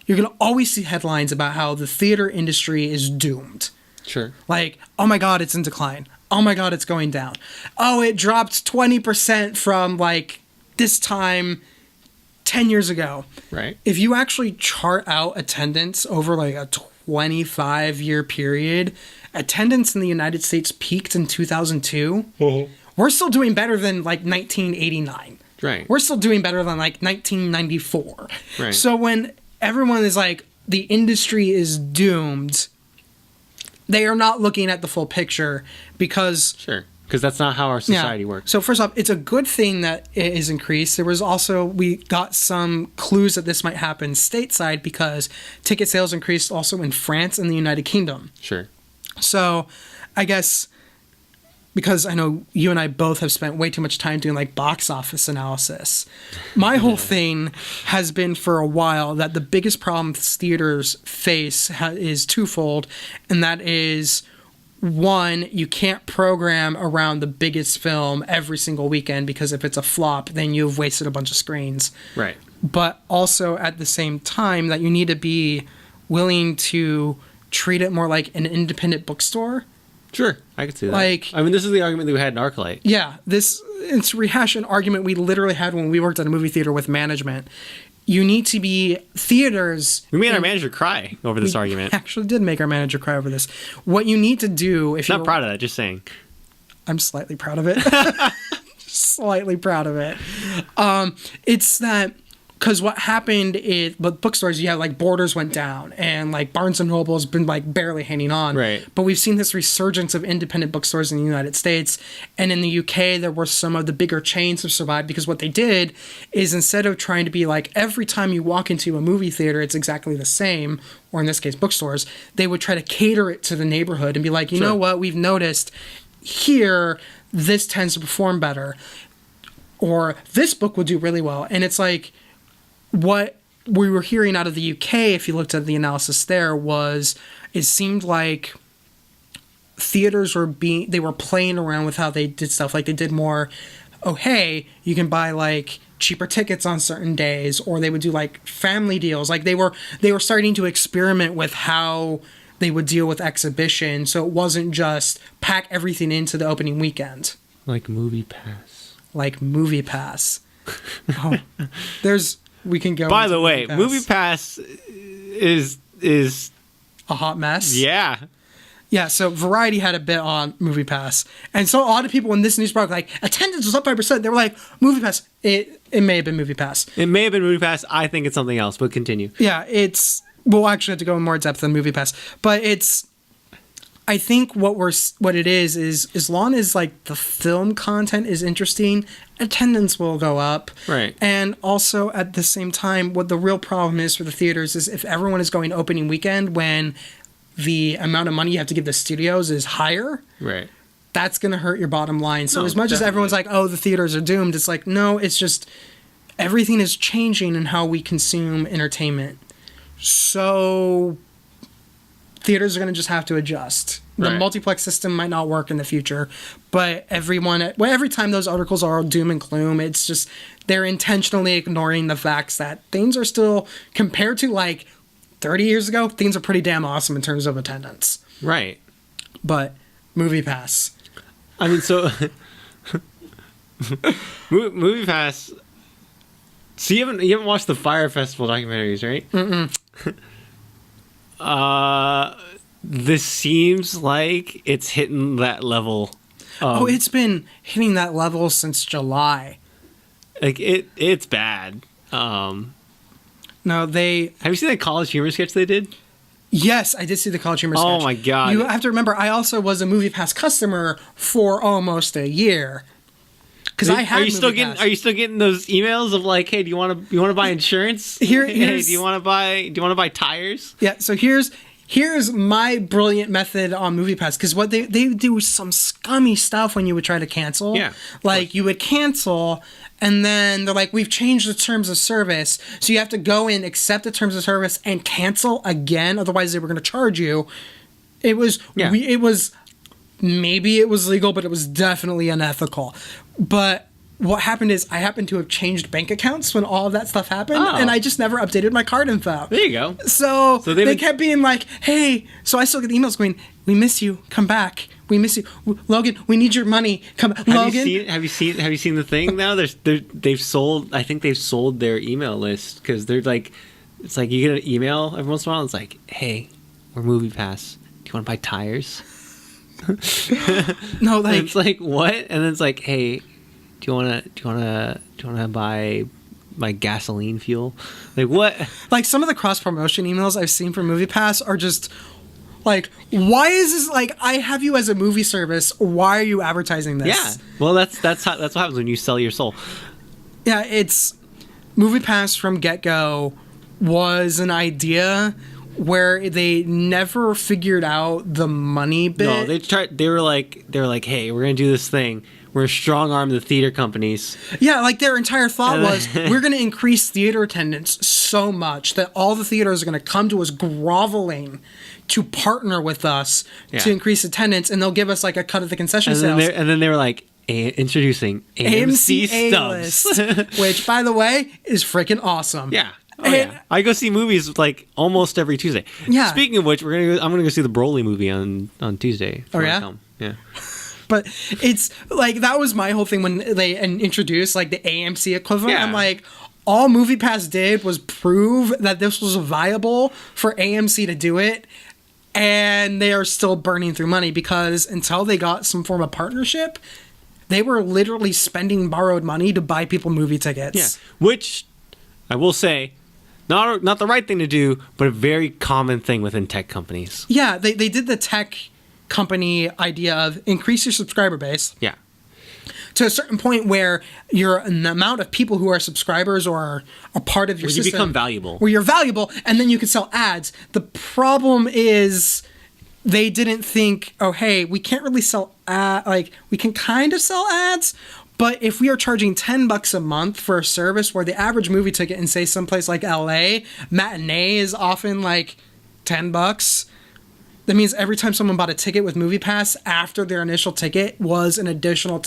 you're gonna always see headlines about how the theater industry is doomed. Sure. Like, oh my god, it's in decline. Oh my god, it's going down. Oh, it dropped 20% from like this time 10 years ago. Right. If you actually chart out attendance over like a 25-year period, attendance in the United States peaked in 2002. We're still doing better than like 1989. Right. We're still doing better than like 1994. Right. So when everyone is like, the industry is doomed, they are not looking at the full picture because Sure. Because that's not how our society works. so first off, it's a good thing that it is increased. There was also, we got some clues that this might happen stateside because ticket sales increased also in France and the United Kingdom. Sure. So I guess because I know you and I both have spent way too much time doing like box office analysis, my whole thing has been for a while that the biggest problem theaters face is twofold, and that is, one, you can't program around the biggest film every single weekend because if it's a flop, then you've wasted a bunch of screens. Right. But also at the same time that you need to be willing to treat it more like an independent bookstore. Sure. I could see that. Like- I mean, this is the argument that we had in Arclight. Yeah, it's rehash an argument we literally had when we worked at a movie theater with management. You need to be theaters. We made our manager cry over this argument. Actually, did make our manager cry over this. What you need to do if Not you're proud of that, just saying. I'm slightly proud of it. Slightly proud of it. It's that because what happened is, but bookstores, yeah, like Borders went down, and like Barnes and Noble has been like barely hanging on. Right. But we've seen this resurgence of independent bookstores in the United States, and in the UK, there were some of the bigger chains have survived because what they did is instead of trying to be like every time you walk into a movie theater, it's exactly the same, or in this case, bookstores, they would try to cater it to the neighborhood and be like, you know what, we've noticed here this tends to perform better, or this book will do really well, and it's like. What we were hearing out of the UK, if you looked at the analysis there, was it seemed like theaters were playing around with how they did stuff. Like they did more, oh hey, you can buy like cheaper tickets on certain days, or they would do like family deals. Like they were starting to experiment with how they would deal with exhibition, so it wasn't just pack everything into the opening weekend. Like Movie Pass. Like Movie Pass. Oh, we can go. By into the way, Movie Pass is a hot mess. yeah. Yeah, so Variety had a bit on Movie Pass. And so a lot of people when this news broke, like, attendance was up 5%. They were like, Movie Pass. It may have been Movie Pass. It may have been Movie Pass. I think it's something else, but continue. Yeah, we'll actually have to go in more depth than Movie Pass. But I think what it is as long as like the film content is interesting, attendance will go up. Right. And also at the same time, what the real problem is for the theaters is if everyone is going opening weekend when the amount of money you have to give the studios is higher, Right. that's going to hurt your bottom line. So No, as much as definitely. everyone's like, oh, the theaters are doomed, it's like, no, it's just everything is changing in how we consume entertainment. So theaters are going to just have to adjust. The Right. multiplex system might not work in the future, but every time those articles are all doom and gloom, it's just they're intentionally ignoring the facts that things are still, compared to like 30 years ago, things are pretty damn awesome in terms of attendance. Right. But Movie Pass. I mean, so Movie Pass. So you haven't watched the Fire Festival documentaries, right? Mm-mm. This seems like it's hitting that level. It's been hitting that level since July. Like it's bad. No, Have you seen that College Humor sketch they did? Yes, I did see the College Humor sketch. Oh my God. You have to remember, I also was a Movie Pass customer for almost a year. Because I had Are you still getting those emails of like, hey, do you want to buy insurance? Hey, do you want to buy tires? Yeah, so here's my brilliant method on MoviePass, because what they do some scummy stuff when you would try to cancel. Yeah, like you would cancel, and then they're like, we've changed the terms of service, so you have to go in, accept the terms of service, and cancel again. Otherwise, they were going to charge you. It was maybe it was legal, but it was definitely unethical. But what happened is I happened to have changed bank accounts when all of that stuff happened, and I just never updated my card info. There you go. So they kept being like, hey, so I still get emails going, we miss you, come back. We miss you, Logan. We need your money. Come, Logan. Have you seen the thing now? They've sold. I think they've sold their email list, because they're like, it's like you get an email every once in a while. It's like, hey, we're Movie Pass. Do you want to buy tires? No, like and it's like what? And then it's like, hey, do you wanna buy my gasoline fuel? Like what? Like some of the cross promotion emails I've seen from Movie Pass are just like, why is this, like, I have you as a movie service, why are you advertising this? Yeah. Well, that's what happens when you sell your soul. Yeah, it's Movie Pass from get-go was an idea where they never figured out the money bit. No, they were like, hey, we're gonna do this thing. We're strong arm the theater companies. Yeah, like their entire thought was, we're going to increase theater attendance so much that all the theaters are going to come to us groveling to partner with us to increase attendance, and they'll give us like a cut of the concession sales. And then they were like, introducing AMC Stubs. Which, by the way, is freaking awesome. Yeah. Oh, yeah. I go see movies like almost every Tuesday. Yeah. Speaking of which, I'm gonna go see the Broly movie on Tuesday. Oh yeah. Yeah. But it's like, that was my whole thing when they introduced like the AMC equivalent. Yeah. I'm like, all MoviePass did was prove that this was viable for AMC to do it, and they are still burning through money, because until they got some form of partnership, they were literally spending borrowed money to buy people movie tickets. Yeah, which I will say, not the right thing to do, but a very common thing within tech companies. Yeah, they did the tech company idea of increase your subscriber base. Yeah. To a certain point where an amount of people who are subscribers or are a part of your system, you become valuable. Where you're valuable, and then you can sell ads. The problem is they didn't think, oh, hey, we can't really sell we can kind of sell ads, but if we are charging $10 a month for a service where the average movie ticket in, say, someplace like LA, matinee is often like $10. That means every time someone bought a ticket with MoviePass after their initial ticket was an additional,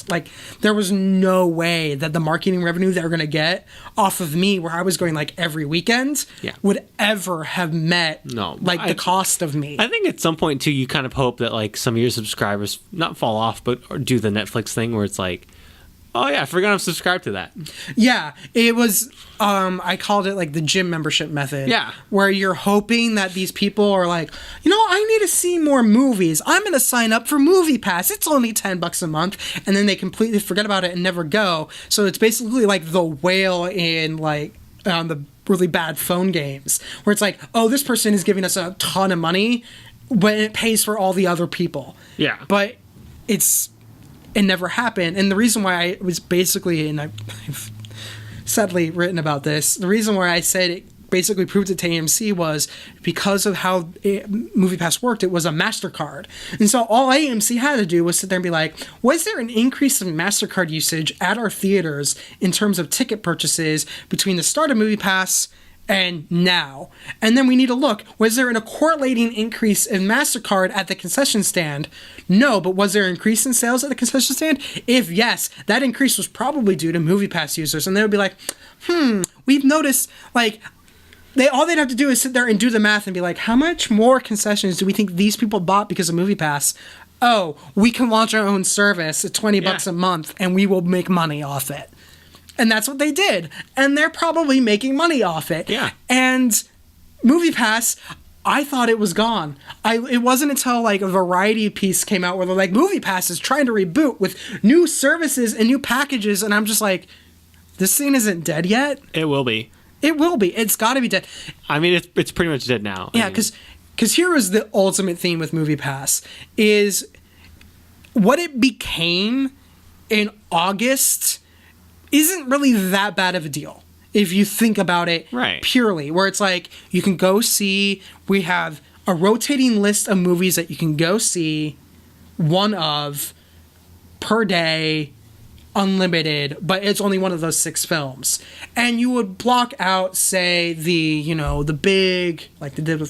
there was no way that the marketing revenue they were going to get off of me, where I was going like every weekend, would ever have met the cost of me. I think at some point too, you kind of hope that like some of your subscribers not fall off, but or do the Netflix thing where it's like, oh yeah, I forgot I'm subscribed to that. Yeah, it was, I called it like the gym membership method. Yeah. Where you're hoping that these people are like, I need to see more movies. I'm going to sign up for MoviePass. It's only $10 a month. And then they completely forget about it and never go. So it's basically like the whale in the really bad phone games, where it's like, oh, this person is giving us a ton of money, but it pays for all the other people. Yeah. But it never happened. And the reason why I was basically, and I've sadly written about this, the reason why I said it basically proved it to AMC was because of how MoviePass worked. It was a MasterCard. And so all AMC had to do was sit there and be like, was there an increase in MasterCard usage at our theaters in terms of ticket purchases between the start of MoviePass and now. And then we need to look, was there a correlating increase in MasterCard at the concession stand? No, but was there an increase in sales at the concession stand? If yes, that increase was probably due to MoviePass users. And they would be like, we've noticed, like, all they'd have to do is sit there and do the math and be like, how much more concessions do we think these people bought because of MoviePass? Oh, we can launch our own service at $20 a month and we will make money off it. And that's what they did. And they're probably making money off it. Yeah. And MoviePass, I thought it was gone. It wasn't until like a Variety piece came out where they're like, MoviePass is trying to reboot with new services and new packages. And I'm just like, this thing isn't dead yet. It will be. It will be. It's got to be dead. I mean, it's pretty much dead now. Yeah, because here is the ultimate theme with MoviePass is what it became in August isn't really that bad of a deal if you think about it purely, where it's like you can go see, we have a rotating list of movies that you can go see, one of per day, unlimited, but it's only one of those 6 films. And you would block out, say, the big, like they did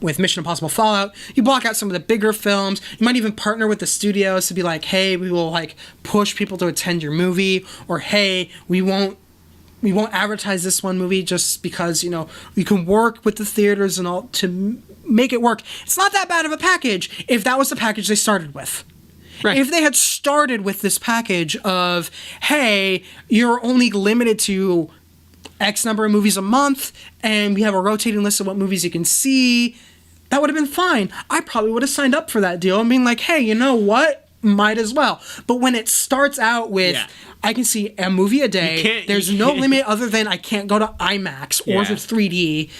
with Mission Impossible Fallout, you block out some of the bigger films. You might even partner with the studios to be like, hey, we will like push people to attend your movie, or hey, we won't advertise this one movie just because, you can work with the theaters and all to make it work. It's not that bad of a package if that was the package they started with. Right. If they had started with this package of, hey, you're only limited to X number of movies a month, and we have a rotating list of what movies you can see, that would have been fine. I probably would have signed up for that deal and being like, hey, you know what? Might as well. But when it starts out with, I can see a movie a day, there's no limit other than I can't go to IMAX or to 3D.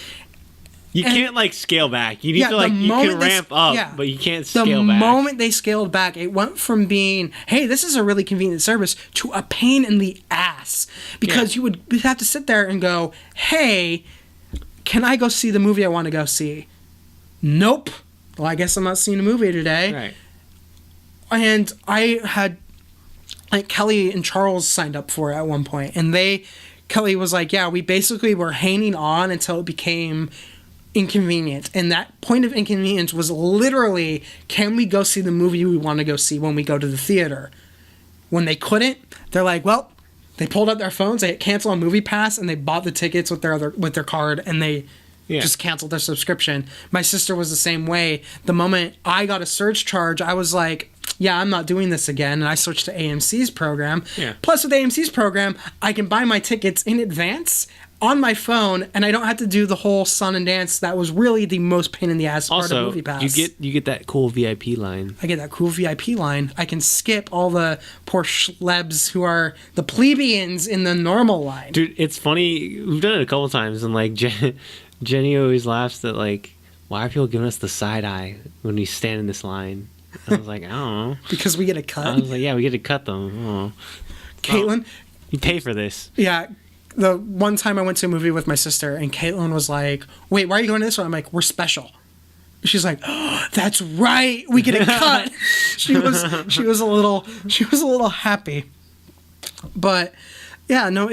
You can't like scale back. You need to like, you can ramp up, but you can't scale back. The moment they scaled back, it went from being, hey, this is a really convenient service, to a pain in the ass. Because you would have to sit there and go, hey, can I go see the movie I want to go see? Nope. Well, I guess I'm not seeing a movie today. Right. And I had, like, Kelly and Charles signed up for it at one point, and Kelly was like, yeah, we basically were hanging on until it became inconvenient, and that point of inconvenience was literally, can we go see the movie we want to go see when we go to the theater? When they couldn't, they're like, well, they pulled out their phones, they hit cancel on MoviePass, and they bought the tickets with their card, and they just canceled their subscription. My sister was the same way. The moment I got a surge charge, I was like, yeah, I'm not doing this again, and I switched to AMC's program. Plus, with AMC's program, I can buy my tickets in advance on my phone, and I don't have to do the whole song and dance. That was really the most pain in the ass part of MoviePass. You get that cool VIP line. I get that cool VIP line. I can skip all the poor schlebs who are the plebeians in the normal line. Dude, it's funny. We've done it a couple times, and like Jenny always laughs at like, why are people giving us the side eye when we stand in this line? I was like, I don't know. Because we get a cut? I was like, yeah, we get to cut them. Oh. Caitlin? You pay for this. Yeah. The one time I went to a movie with my sister, and Caitlin was like, wait, why are you going to this one? I'm like, we're special. She's like, oh, that's right, we get a cut. she was a little happy. But yeah, no,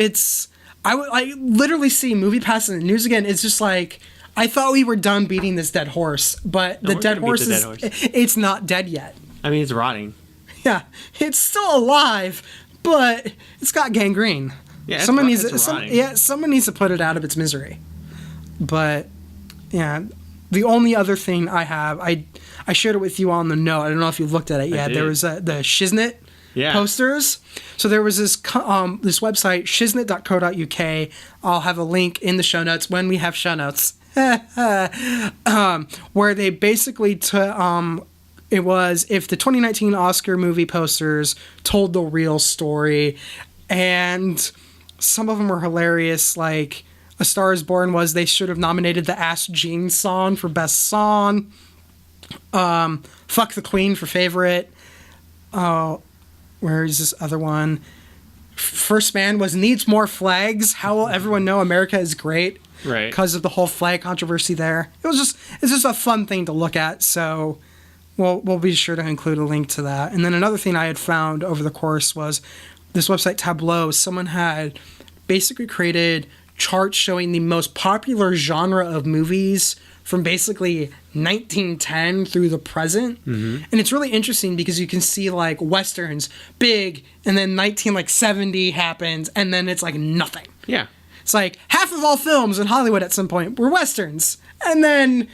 I literally see MoviePass in the news again. It's just like, I thought we were done beating this dead horse, but the dead horse it's not dead yet. I mean, it's rotting. Yeah, it's still alive, but it's got gangrene. Yeah, someone needs to put it out of its misery. But yeah, the only other thing I have, I shared it with you on the note. I don't know if you've looked at it yet. There was the Shiznit posters. So there was this website, shiznit.co.uk. I'll have a link in the show notes when we have show notes. Where they basically it was if the 2019 Oscar movie posters told the real story, and some of them were hilarious. Like A Star Is Born was, they should have nominated the Ask Jean song for best song. Fuck the Queen for favorite. Where is this other one? First Man was Needs More Flags. How will everyone know America is great? Right. Because of the whole flag controversy there. It's just a fun thing to look at. So we'll be sure to include a link to that. And then another thing I had found over the course was this website Tableau. Someone had basically created chart showing the most popular genre of movies from basically 1910 through the present. And it's really interesting because you can see like westerns big, and then 1970 happens, and then it's like nothing. Yeah. It's like half of all films in Hollywood at some point were westerns, and then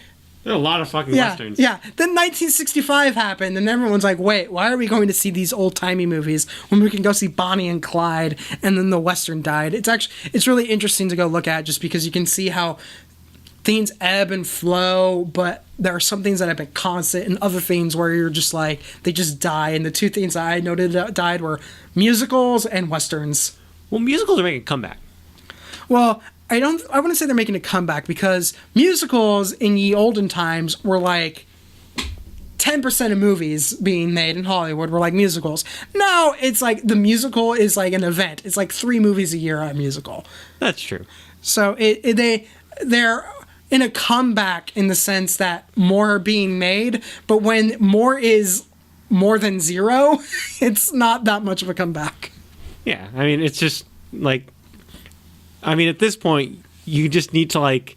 There are a lot of fucking westerns. yeah. Then 1965 happened, and everyone's like, wait, why are we going to see these old-timey movies when we can go see Bonnie and Clyde, and then the western died? It's really interesting to go look at, just because you can see how things ebb and flow, but there are some things that have been constant, and other things where you're just like, they just die. And the two things that I noted that died were musicals and westerns. Well, musicals are making a comeback. Well, I wouldn't say they're making a comeback, because musicals in ye olden times were like 10% of movies being made in Hollywood were like musicals. Now it's like the musical is like an event. It's like 3 movies a year are a musical. That's true. So they're in a comeback in the sense that more are being made, but when more is more than 0, it's not that much of a comeback. Yeah, I mean, it's just like, I mean, at this point, you just need to like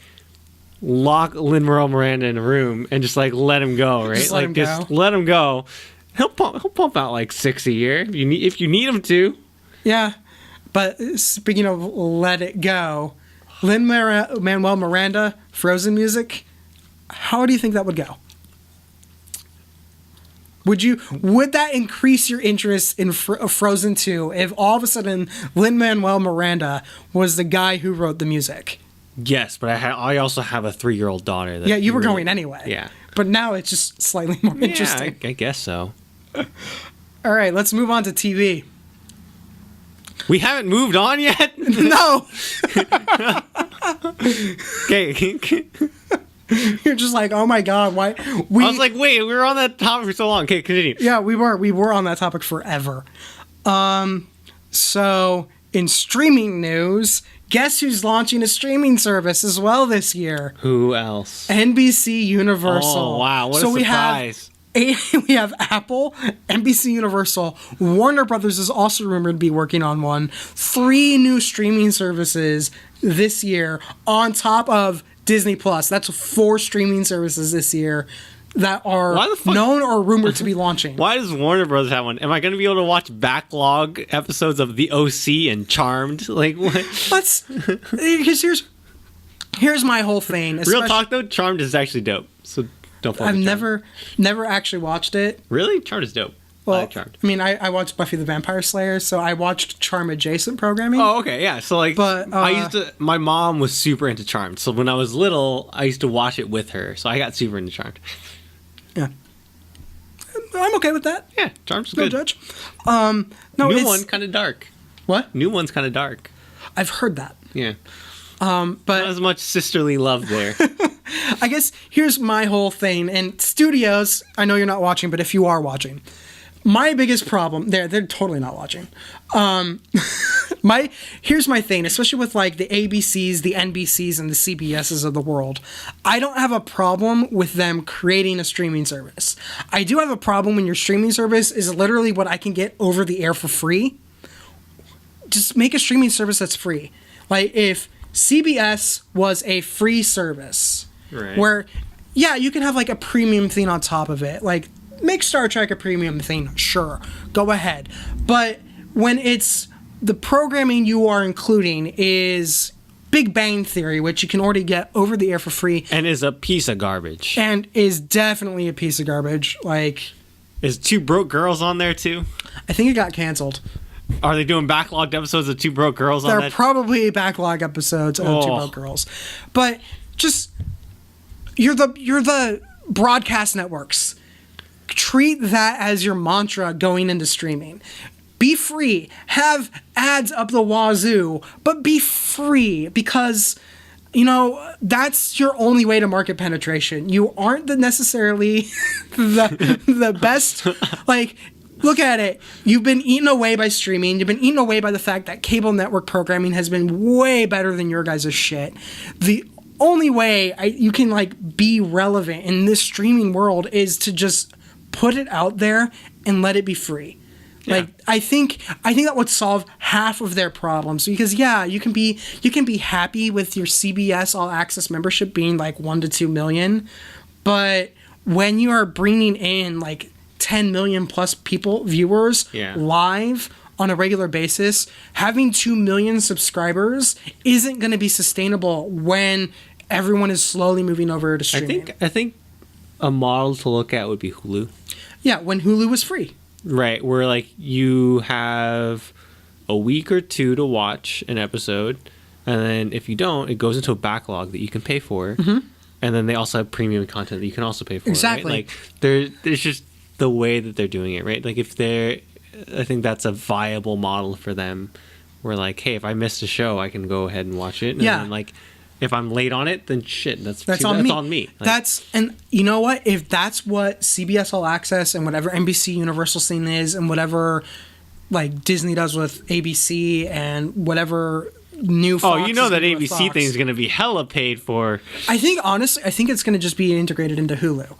lock Lin-Manuel Miranda in a room and just like let him go, right? Just let him go. Let him go. He'll pump out like 6 a year if you need him to. Yeah, but speaking of let it go, Lin-Manuel Miranda, Frozen music, how do you think that would go? Would that increase your interest in Frozen 2 if all of a sudden Lin-Manuel Miranda was the guy who wrote the music? Yes, but I also have a 3-year-old daughter. Yeah, you were going anyway. Yeah. But now it's just slightly more interesting. I guess so. All right, let's move on to TV. We haven't moved on yet? No! Okay. You're just like, oh my god, why? I was like, wait, we were on that topic for so long. Okay, continue. Yeah, we were on that topic forever. So in streaming news, guess who's launching a streaming service as well this year? Who else? NBC Universal. Oh, wow, what a surprise. We have Apple, NBC Universal, Warner Brothers is also rumored to be working on one. 3 new streaming services this year on top of Disney Plus. That's 4 streaming services this year that are known or rumored to be launching. Why does Warner Brothers have one? Am I going to be able to watch backlog episodes of The OC and Charmed? Like, what? Because here's my whole thing. Real talk though, Charmed is actually dope. So don't. I've never actually watched it. Really, Charmed is dope. Well, I like Charmed. I mean, I watched Buffy the Vampire Slayer, so I watched Charm adjacent programming. Oh, okay, yeah. So like, but my mom was super into Charmed, so when I was little, I used to watch it with her. So I got super into Charmed. Yeah, I'm okay with that. Yeah, Charmed's No good. judge. No, New one kind of dark. What? New one's kind of dark. I've heard that. Yeah. But Not as much sisterly love there. I guess here's my whole thing. And studios, I know you're not watching, but if you are watching, my biggest problem, they're totally not watching. Here's my thing, especially with like the ABCs, the NBCs, and the CBSs of the world. I don't have a problem with them creating a streaming service. I do have a problem when your streaming service is literally what I can get over the air for free. Just make a streaming service that's free. Like if CBS was a free service, Right. where, yeah, you can have like a premium thing on top of it. Like make Star Trek a premium thing, sure, go ahead. But when it's the programming you are including is Big Bang Theory, which you can already get over the air for free, And is a piece of garbage. and is definitely a piece of garbage. Like, Is Two Broke Girls on there too? I think it got canceled. Are they doing backlogged episodes of Two Broke Girls on There that? are probably backlog episodes of Two Oh. Broke Girls, but just you're the broadcast networks. Treat that as your mantra going into streaming. Be free. Have ads up the wazoo, but be free because, that's your only way to market penetration. You aren't necessarily the best. Like, look at it. You've been eaten away by streaming. You've been eaten away by the fact that cable network programming has been way better than your guys' shit. The only way you can be relevant in this streaming world is to just put it out there and let it be free. Like I think that would solve half of their problems, because you can be happy with your CBS All Access membership being like 1 to 2 million, but when you are bringing in like 10 million plus viewers live on a regular basis, having 2 million subscribers isn't going to be sustainable when everyone is slowly moving over to streaming. I think a model to look at would be Hulu. Yeah, when Hulu was free. Right, where like you have a week or two to watch an episode, and then if you don't, it goes into a backlog that you can pay for, and then they also have premium content that you can also pay for. Exactly. Right? Like there's just the way that they're doing it, right? Like I think that's a viable model for them, where like, hey, if I missed a show, I can go ahead and watch it. And then, like, if I'm late on it, then shit, that's on me. Like, and you know what? If that's what CBS All Access and whatever NBC Universal scene is, and whatever like Disney does with ABC and whatever new Fox you know that ABC ABC thing is going to be hella paid for. I think it's going to just be integrated into Hulu.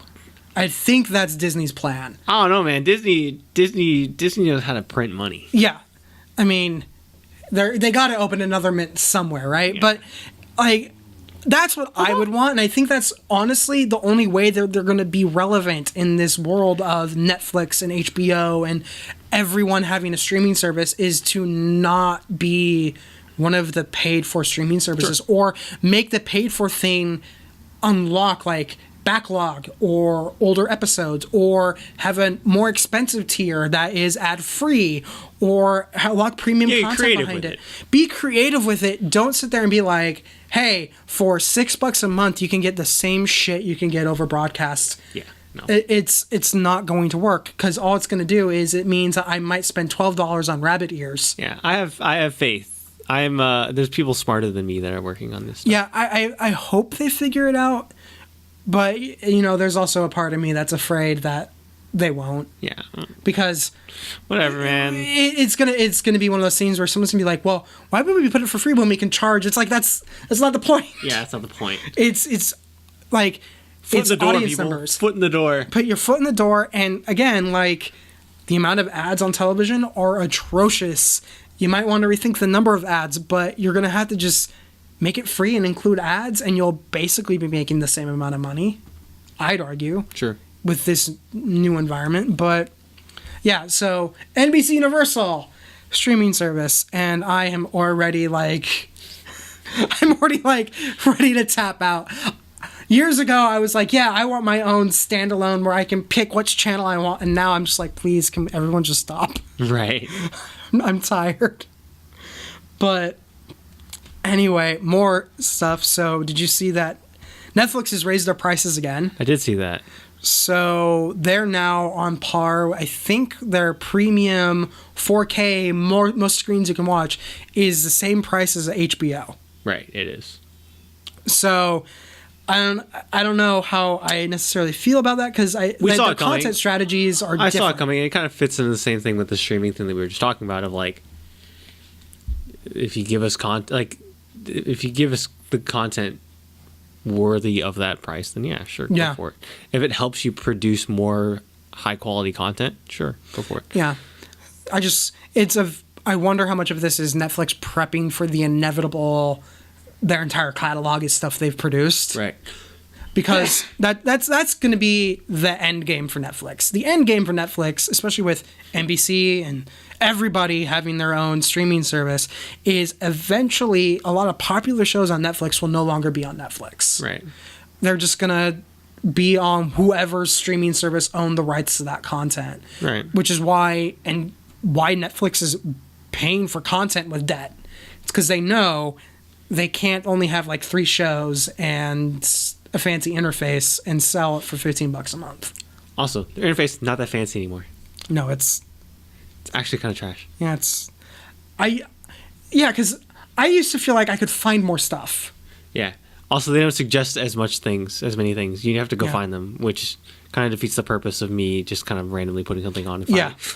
I think that's Disney's plan. I don't know, man. Disney knows how to print money. Yeah, I mean, they got to open another mint somewhere, right? Yeah. But like, that's what I would want, and I think that's honestly the only way that they're going to be relevant in this world of Netflix and HBO and everyone having a streaming service, is to not be one of the paid for streaming services, or make the paid for thing unlock like backlog or older episodes, or have a more expensive tier that is ad free, or lock premium content behind it. Be creative with it. Don't sit there and be like, hey, for $6 a month you can get the same shit you can get over broadcast. Yeah, no. It's not going to work, because all it's going to do is it means that I might spend $12 on rabbit ears. Yeah, I have faith. There's people smarter than me that are working on this stuff. Yeah, I hope they figure it out. But, you know, there's also a part of me that's afraid that they won't. Yeah. Because whatever, man. It's gonna be one of those scenes where someone's gonna be like, well, why would we put it for free when we can charge? It's like that's not the point. Yeah, that's not the point. It's like Foot in the door, audience people. numbers. Foot in the door. Put your foot in the door, and again, like, the amount of ads on television are atrocious. You might want to rethink the number of ads, but you're gonna have to just make it free and include ads, and you'll basically be making the same amount of money, I'd argue. Sure. With this new environment. But yeah, so NBC Universal streaming service, and I am already like ready to tap out. Years ago, I was like, yeah, I want my own standalone where I can pick which channel I want, and now I'm just like, please, can everyone just stop? Right. I'm tired. But anyway, more stuff. So did you see that Netflix has raised their prices again? I did see that. So they're now on par. I think their premium 4K, most screens you can watch, is the same price as HBO. Right, it is. So I don't know how I necessarily feel about that, because their content strategies are different. I saw it coming, and it kind of fits into the same thing with the streaming thing that we were just talking about, of like, if you give us the content worthy of that price, then yeah, sure, go for it. If it helps you produce more high quality content, sure, go for it. Yeah. I wonder how much of this is Netflix prepping for the inevitable. Their entire catalog is stuff they've produced. Right. Because that's going to be the end game for Netflix. The end game for Netflix, especially with NBC and everybody having their own streaming service, is eventually a lot of popular shows on Netflix will no longer be on Netflix. Right. They're just going to be on whoever's streaming service owned the rights to that content. Right. Which is why Netflix is paying for content with debt. It's because they know they can't only have like 3 shows and a fancy interface and sell it for $15 a month. Also, their interface is not that fancy anymore. No, it's actually kind of trash. Yeah, because I used to feel like I could find more stuff. Yeah. Also, they don't suggest as many things. You have to go find them, which kind of defeats the purpose of me just kind of randomly putting something on.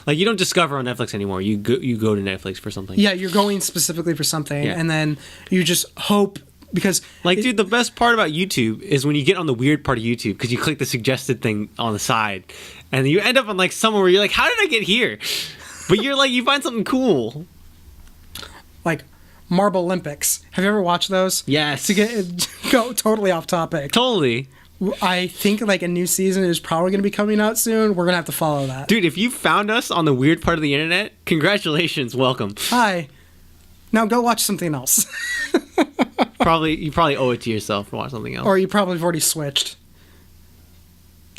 Like, you don't discover on Netflix anymore. You go to Netflix for something. Yeah, you're going specifically for something, and then you just hope, because dude, the best part about YouTube is when you get on the weird part of YouTube, because you click the suggested thing on the side, and you end up on like somewhere where you're like, how did I get here? But you're like, you find something cool. Like Marble Olympics. Have you ever watched those? Yes. To go totally off topic. Totally. I think like a new season is probably going to be coming out soon. We're going to have to follow that. Dude, if you found us on the weird part of the internet, congratulations, welcome. Hi. Now go watch something else. You probably owe it to yourself to watch something else. Or you probably have already switched.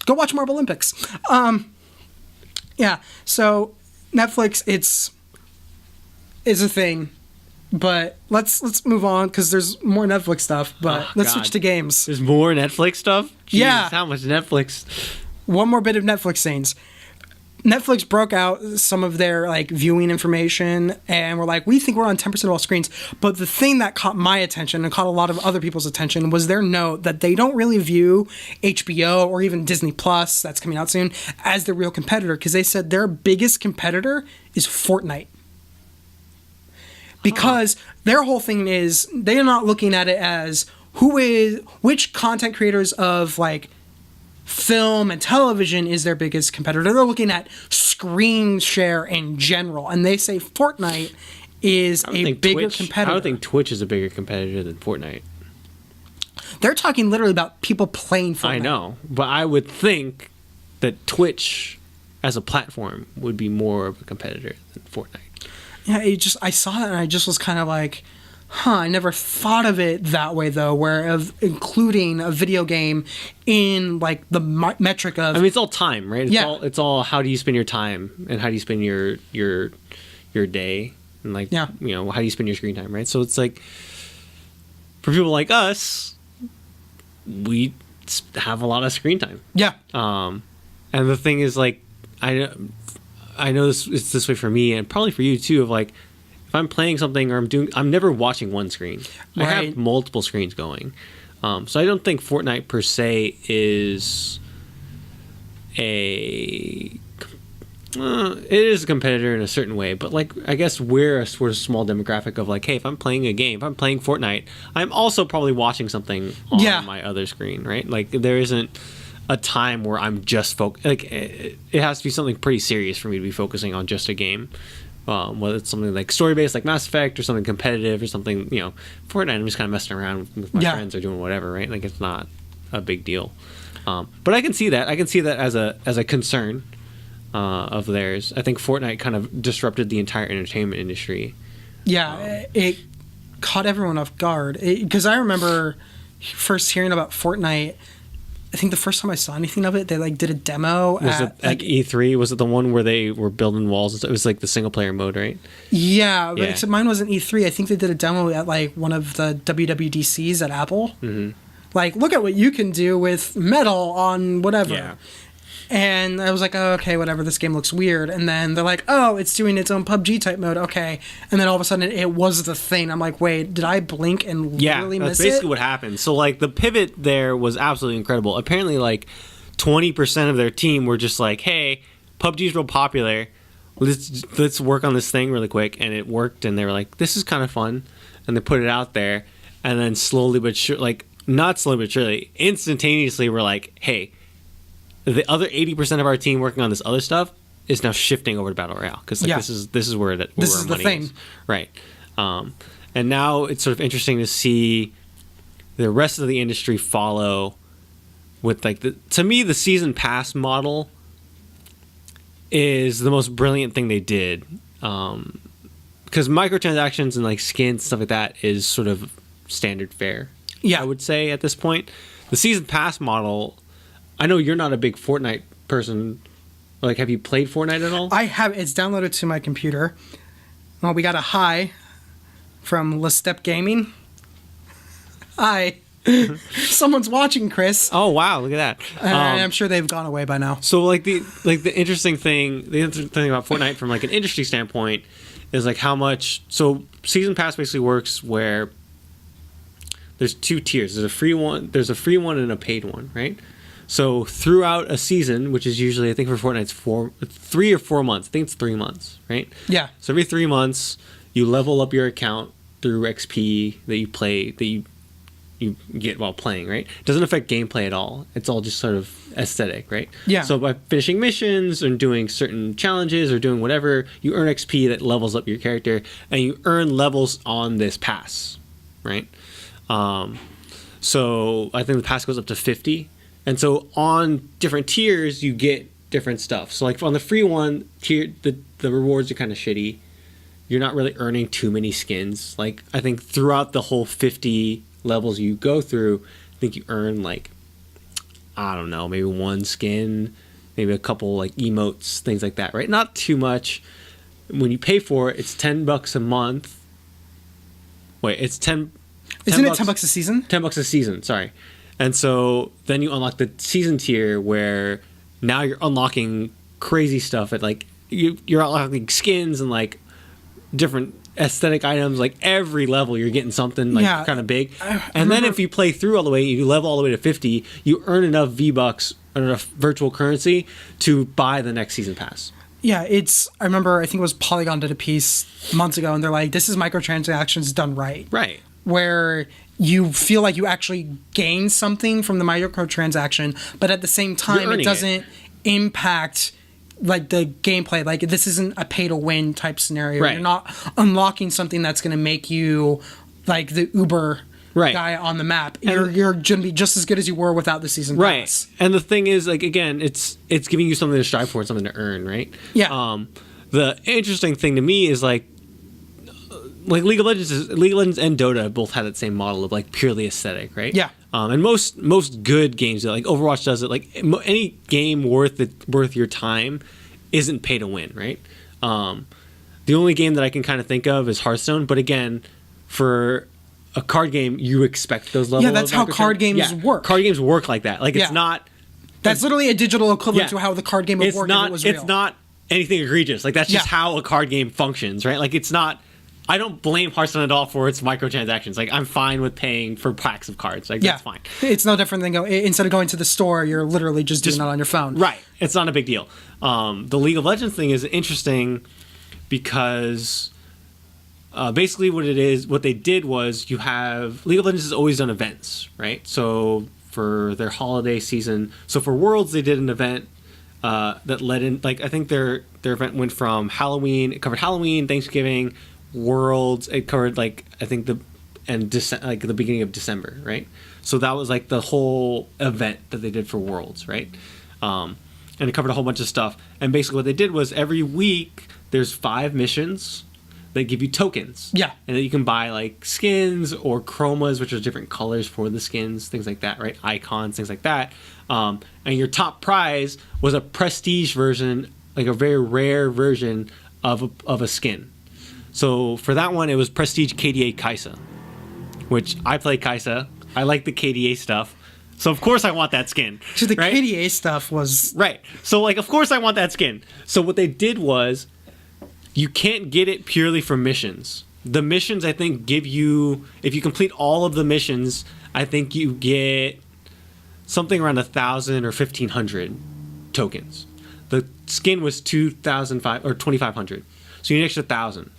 Go watch Marble Olympics. Yeah. So Netflix, it's a thing. But let's move on because there's more Netflix stuff. But let's switch to games. There's more Netflix stuff? Jeez, Yeah. How much Netflix? One more bit of Netflix things. Netflix broke out some of their like viewing information and we're like, we think we're on 10% of all screens. But the thing that caught my attention and caught a lot of other people's attention was their note that they don't really view HBO or even Disney Plus, that's coming out soon, as the real competitor because they said their biggest competitor is Fortnite. Because their whole thing is they're not looking at it as which content creators of like film and television is their biggest competitor. They're looking at screen share in general, and they say Fortnite is a bigger competitor. I don't think Twitch is a bigger competitor than Fortnite. They're talking literally about people playing Fortnite. I know, but I would think that Twitch as a platform would be more of a competitor than Fortnite. Yeah, I saw that and I just was kind of like, I never thought of it that way though, where of including a video game in like the metric of. I mean, it's all time, right? Yeah. It's all how do you spend your time and how do you spend your day and like yeah. You know, how do you spend your screen time, right? So it's like for people like us, we have a lot of screen time. Yeah. And the thing is like I know it's this way for me and probably for you too. Of like, if I'm playing something or I'm never watching one screen. Right. I have multiple screens going. So I don't think Fortnite per se is it is a competitor in a certain way, but like I guess we're a sort of small demographic of like, hey, if I'm playing a game, if I'm playing Fortnite, I'm also probably watching something on my other screen, right? Like there isn't a time where I'm just like it has to be something pretty serious for me to be focusing on just a game, whether it's something like story based like Mass Effect or something competitive or something, you know, Fortnite I'm just kind of messing around with my friends or doing whatever, right? Like it's not a big deal, but I can see that as a concern of theirs. I think Fortnite kind of disrupted the entire entertainment industry. Yeah, it caught everyone off guard because I remember first hearing about Fortnite. I think the first time I saw anything of it, they like did a demo at like E3. Was it the one where they were building walls and stuff? It was like the single player mode, right? Yeah, but except mine wasn't E3. I think they did a demo at like one of the WWDCs at Apple. Mm-hmm. Like, look at what you can do with metal on whatever. Yeah. And I was like, oh, okay, whatever, this game looks weird. And then they're like, oh, it's doing its own PUBG type mode, okay. And then all of a sudden it was the thing. I'm like, wait, did I blink and literally miss it? Yeah, that's basically what happened. So, like, the pivot there was absolutely incredible. Apparently, like, 20% of their team were just like, hey, PUBG's real popular. Let's work on this thing really quick. And it worked, and they were like, this is kind of fun. And they put it out there. And then slowly but surely, like, not slowly but surely, instantaneously we're like, hey, the other 80% of our team working on this other stuff is now shifting over to Battle Royale because like, this is where our money is. Right. And now it's sort of interesting to see the rest of the industry follow with like to me the season pass model is the most brilliant thing they did because microtransactions and like skins stuff like that is sort of standard fare. I would say at this point the season pass model. I know you're not a big Fortnite person. Like, have you played Fortnite at all? I have. It's downloaded to my computer. Well, we got a hi from Lestep Gaming. Hi. Someone's watching, Chris. Oh, wow. Look at that. I'm sure they've gone away by now. So, like, the interesting thing about Fortnite from, like, an industry standpoint is, like, how much... So, Season Pass basically works where there's two tiers. There's a free one and a paid one, right? So throughout a season, which is usually, I think for Fortnite, it's 3 or 4 months. I think it's 3 months, right? Yeah. So every 3 months, you level up your account through XP that you you get while playing, right? It doesn't affect gameplay at all. It's all just sort of aesthetic, right? Yeah. So by finishing missions and doing certain challenges or doing whatever, you earn XP that levels up your character, and you earn levels on this pass, right? So I think the pass goes up to 50, and so on different tiers you get different stuff. So like on the free one tier, the rewards are kind of shitty. You're not really earning too many skins. Like I think throughout the whole 50 levels you go through, I think you earn like, I don't know, maybe one skin, maybe a couple like emotes, things like that, right? Not too much. When you pay for it, it's $10 a month. Wait, it's 10. Isn't it $10 a season? $10 a season, sorry. And so then you unlock the season tier where now you're unlocking crazy stuff at like you're unlocking skins and like different aesthetic items. Like every level you're getting something like kind of big. And then if you play through all the way, you level all the way to 50, you earn enough V-Bucks or enough virtual currency to buy the next season pass. Yeah, I remember, I think it was Polygon did a piece months ago, and they're like, this is microtransactions done right. Right. Where you feel like you actually gain something from the microtransaction, but at the same time, it doesn't impact like the gameplay. Like this isn't a pay to win type scenario. Right. You're not unlocking something that's going to make you like the Uber guy on the map. You're going to be just as good as you were without the season pass. Right. And the thing is, like, again, it's giving you something to strive for and something to earn, right? Yeah. The interesting thing to me is like League of Legends and Dota both have that same model of like purely aesthetic, right? Yeah. And most good games, like Overwatch does it. Like any game worth your time isn't pay to win, right? The only game that I can kind of think of is Hearthstone, but again, for a card game, you expect those levels. Yeah, that's how card games work. Card games work like that. Like it's not. That's literally a digital equivalent to how the card game would work if it was real. It's not anything egregious. Like that's just how a card game functions, right? Like it's not. I don't blame Hearthstone at all for its microtransactions. Like I'm fine with paying for packs of cards. Like that's fine. It's no different than instead of going to the store, you're literally just doing it on your phone. Right. It's not a big deal. The League of Legends thing is interesting because basically what they did was you have League of Legends has always done events, right? So for their holiday season, so for Worlds they did an event that led in, like I think their event went from Halloween. It covered Halloween, Thanksgiving, Worlds. It covered like I think the beginning of December, right? So that was like the whole event that they did for Worlds, right? And it covered a whole bunch of stuff. And basically what they did was every week there's 5 missions that give you tokens. Yeah. And then you can buy like skins or chromas, which are different colors for the skins, things like that, right? Icons, things like that. And your top prize was a prestige version, like a very rare version of a skin. So for that one, it was Prestige KDA Kai'Sa, which I play Kai'Sa. I like the KDA stuff. So of course I want that skin. So the KDA stuff was... Right. So like, of course I want that skin. So what they did was, you can't get it purely from missions. The missions, I think, give you... If you complete all of the missions, I think you get something around 1,000 or 1,500 tokens. The skin was 2,500 or 2,500. So you need an extra 1,000.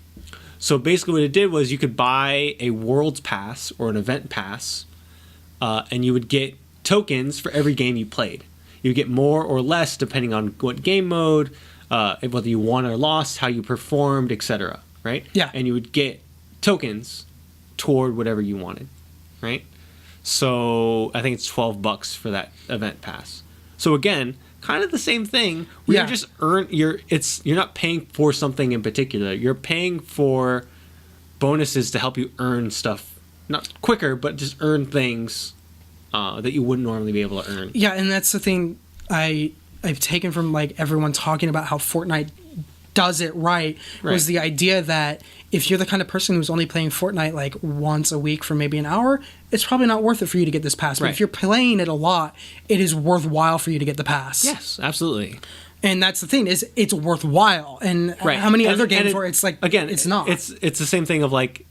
So basically what it did was you could buy a Worlds Pass or an Event Pass, and you would get tokens for every game you played. You would get more or less depending on what game mode, whether you won or lost, how you performed, etc. Right? Yeah. And you would get tokens toward whatever you wanted, right? So I think it's $12 for that Event Pass. So again, kind of the same thing. You're just you're not paying for something in particular. You're paying for bonuses to help you earn stuff, not quicker, but just earn things that you wouldn't normally be able to earn. Yeah, and that's the thing I've taken from like everyone talking about how Fortnite does it right. Was the idea that if you're the kind of person who's only playing Fortnite like once a week for maybe an hour, it's probably not worth it for you to get this pass. But if you're playing it a lot, it is worthwhile for you to get the pass. Yes, absolutely. And that's the thing, is it's worthwhile. And how many other games where it's like, again, it's not. It's the same thing of like,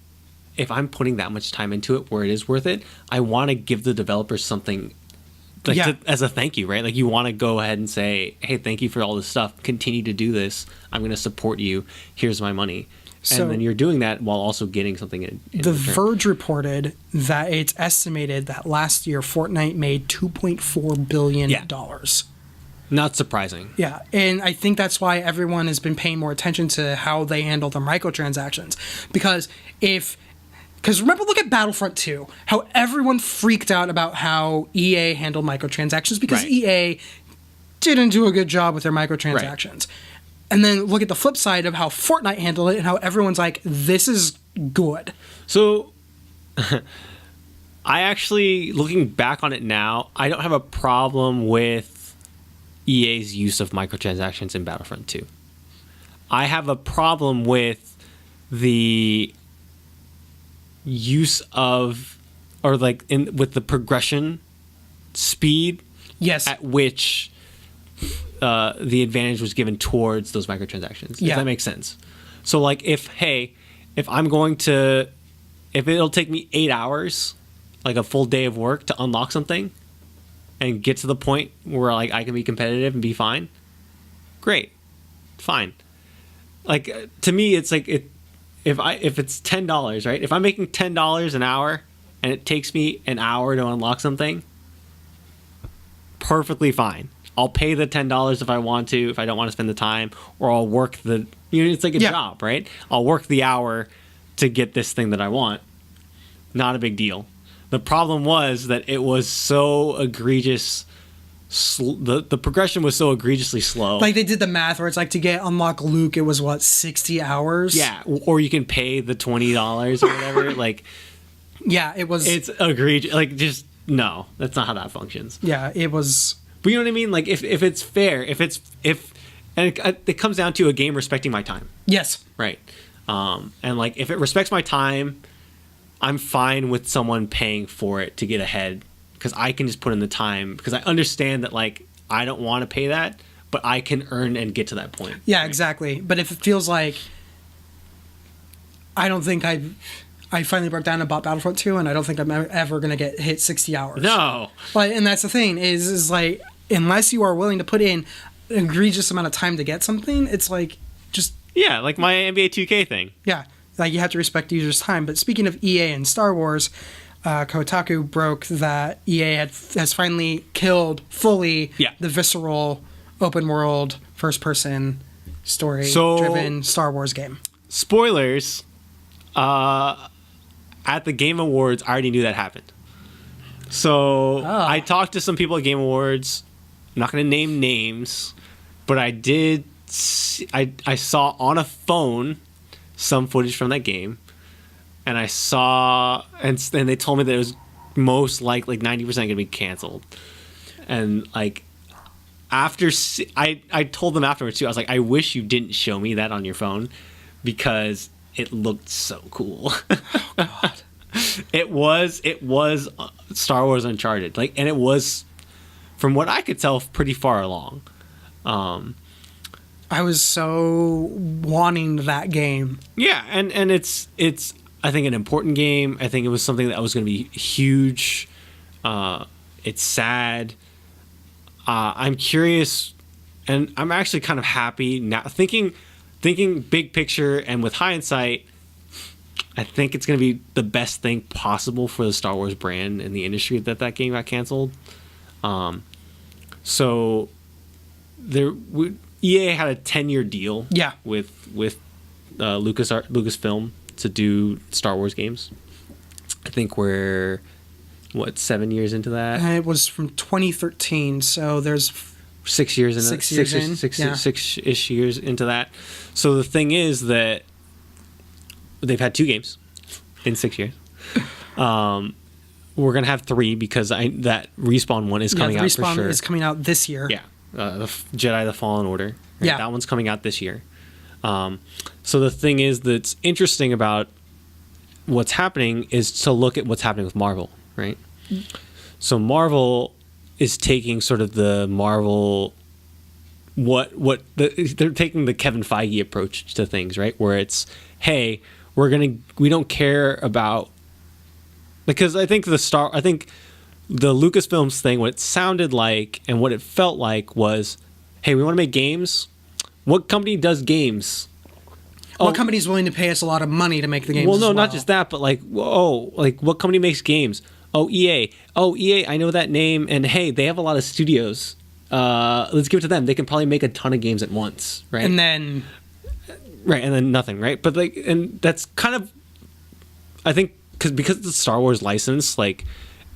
if I'm putting that much time into it where it is worth it, I want to give the developers something as a thank you, right? Like you want to go ahead and say, hey, thank you for all this stuff. Continue to do this. I'm going to support you. Here's my money. So and then you're doing that while also getting something in The return. Verge reported that it's estimated that last year Fortnite made $2.4 billion. Yeah. Not surprising. Yeah, and I think that's why everyone has been paying more attention to how they handle their microtransactions. Because remember, look at Battlefront 2, how everyone freaked out about how EA handled microtransactions because Right. EA didn't do a good job with their microtransactions. And then look at the flip side of how Fortnite handled it and how everyone's like, this is good. So, I actually, looking back on it now, I don't have a problem with EA's use of microtransactions in Battlefront 2. I have a problem with the use of, or like with the progression speed Yes. at which the advantage was given towards those microtransactions. Yeah. If that makes sense. So like if it'll take me 8 hours, like a full day of work to unlock something and get to the point where like I can be competitive and be fine, great, fine. Like to me, it's like if it's $10, right? If I'm making $10 an hour and it takes me an hour to unlock something, perfectly fine. I'll pay the $10 if I want to, if I don't want to spend the time, or I'll work it's like a job, right? I'll work the hour to get this thing that I want. Not a big deal. The problem was that it was so egregious. The progression was so egregiously slow. Like they did the math where it's like to unlock Luke, it was what, 60 hours? Yeah, or you can pay the $20 or whatever. Like, Yeah, it was. it's egregious. Like, just no, that's not how that functions. Yeah, it was. But you know what I mean? Like, if it's fair, and it comes down to a game respecting my time, Yes. right? And like, if it respects my time, I'm fine with someone paying for it to get ahead because I can just put in the time because I understand that like I don't want to pay that, but I can earn and get to that point. Yeah, right? exactly. But if it feels like I don't think I finally broke down and bought Battlefront 2, and I don't think I'm ever going to get hit 60 hours. No. Like, and that's the thing is like unless you are willing to put in an egregious amount of time to get something, it's like just Yeah, like my NBA 2K thing. yeah, like you have to respect the user's time. But speaking of EA and Star Wars, Kotaku broke that EA has finally killed fully the visceral open world first person story driven Star Wars game. Spoilers. At the Game Awards, I already knew that happened. So I talked to some people at Game Awards. I'm not going to name names, but I did. I saw on a phone some footage from that game, and I saw, and they told me that it was most likely like 90% going to be canceled. And like after, I told them afterwards too. I was like, I wish you didn't show me that on your phone because it looked so cool. Oh God. It was Star Wars Uncharted, like, and it was, from what I could tell, pretty far along. I was so wanting that game. Yeah, and it's I think an important game. I think it was something that was going to be huge. It's sad. I'm curious, and I'm actually kind of happy now. Thinking big picture and with hindsight, I think it's going to be the best thing possible for the Star Wars brand and the industry that game got canceled. So EA had a 10-year deal with Lucasfilm to do Star Wars games. I think we're 7 years into that. It was from 2013, so there's 6 years into 6 years in. Six-ish years into that. So the thing is that they've had 2 games in 6 years. We're gonna have 3 because that Respawn one is coming out for Respawn sure. is coming out this year. Yeah, the Jedi: The Fallen Order. Right? Yeah, that one's coming out this year. So the thing is that's interesting about what's happening is to look at what's happening with Marvel, right? So Marvel is taking sort of the Marvel they're taking the Kevin Feige approach to things, right? Where it's, hey, we don't care about, because I think the Lucasfilms thing, what it sounded like and what it felt like was, hey, we want to make games. What company does games? what company is willing to pay us a lot of money to make the games? Well, no, as not just that, but like, like what company makes games? Oh, EA. Oh, EA. I know that name, and hey, they have a lot of studios. Let's give it to them. They can probably make a ton of games at once, right? And then nothing, right? But like, and that's kind of, I think, because it's a Star Wars license, like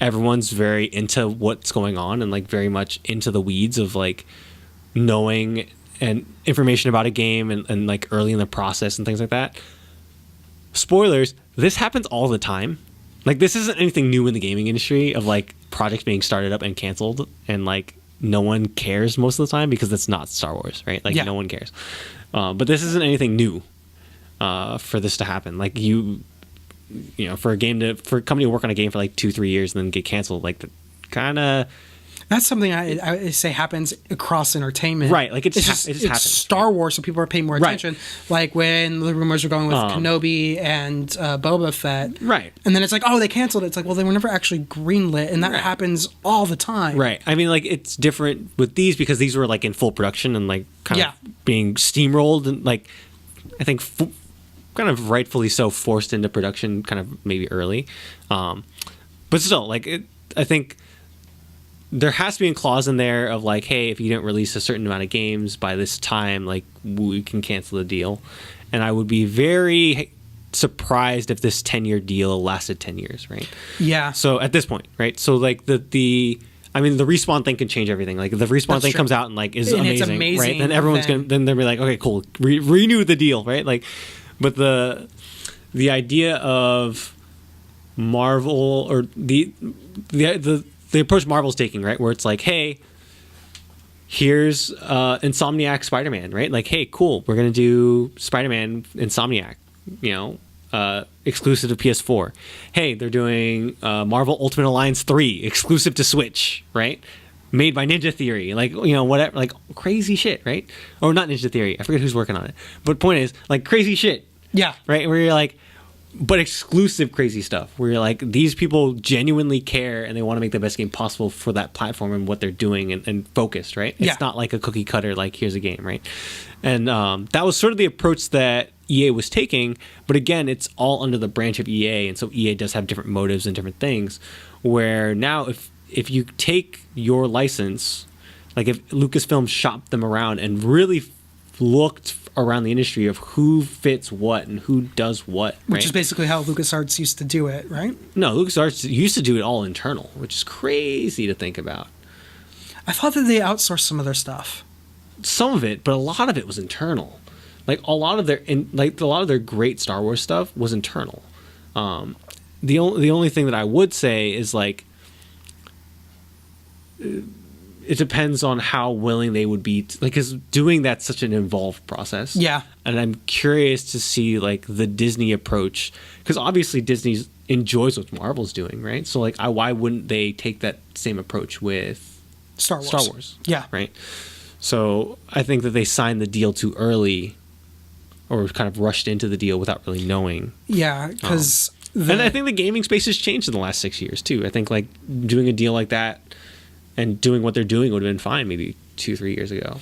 everyone's very into what's going on and like very much into the weeds of like knowing and information about a game and like early in the process and things like that. Spoilers, this happens all the time. Like, this isn't anything new in the gaming industry of like projects being started up and canceled and like no one cares most of the time because it's not Star Wars, right? Like, no one cares. But this isn't anything new for this to happen. Like, you know, for a company to work on a game for like 2-3 years and then get canceled, like, kind of. That's something I say happens across entertainment. Right, like it's happens. Star Wars, so people are paying more attention. Right. Like when the rumors were going with Kenobi and Boba Fett. Right. And then it's like, oh, they canceled it. It's like, well, they were never actually greenlit, and that happens all the time. Right. I mean, like, it's different with these because these were like in full production and like kind of being steamrolled and like, I think kind of rightfully so forced into production kind of maybe early. But still, like, I think there has to be a clause in there of like, hey, if you don't release a certain amount of games by this time, like, we can cancel the deal. And I would be very surprised if this 10-year deal lasted 10 years, right? Yeah. So at this point, right? So like the Respawn thing can change everything. Like, if the Respawn thing comes out and like is amazing, right? Then everyone's then they'll be like, okay, cool, renew the deal, right? Like, but the idea of Marvel or the approach Marvel's taking, right, where it's like, hey, here's Insomniac Spider-Man, right? Like, hey, cool, we're gonna do Spider-Man Insomniac, you know, exclusive to PS4. Hey, they're doing Marvel Ultimate Alliance 3 exclusive to Switch, right? Made by Ninja Theory, like, you know, whatever, like crazy shit, right? Or not Ninja Theory, I forget who's working on it. But point is, like, crazy shit. Yeah. Right? Where you're like, but exclusive crazy stuff where you're like, these people genuinely care and they want to make the best game possible for that platform and what they're doing and focused, right? It's not like a cookie cutter, like, here's a game, right? And that was sort of the approach that EA was taking, but again, it's all under the branch of EA, and so EA does have different motives and different things, where now if you take your license, like if Lucasfilm shopped them around and really looked around the industry of who fits what and who does what, right? Which is basically how LucasArts used to do it, right? No, LucasArts used to do it all internal, which is crazy to think about. I thought that they outsourced some of their stuff. Some of it, but a lot of it was internal. Like, a lot of their great Star Wars stuff was internal. The only thing that I would say is, like, it depends on how willing they would be like, because doing that's such an involved process. Yeah. And I'm curious to see like the Disney approach, because obviously Disney enjoys what Marvel's doing, right? So like, why wouldn't they take that same approach with Star Wars? Yeah. Right. So I think that they signed the deal too early, or kind of rushed into the deal without really knowing. Yeah, because and I think the gaming space has changed in the last 6 years too. I think like doing a deal like that and doing what they're doing would have been fine maybe 2-3 years ago.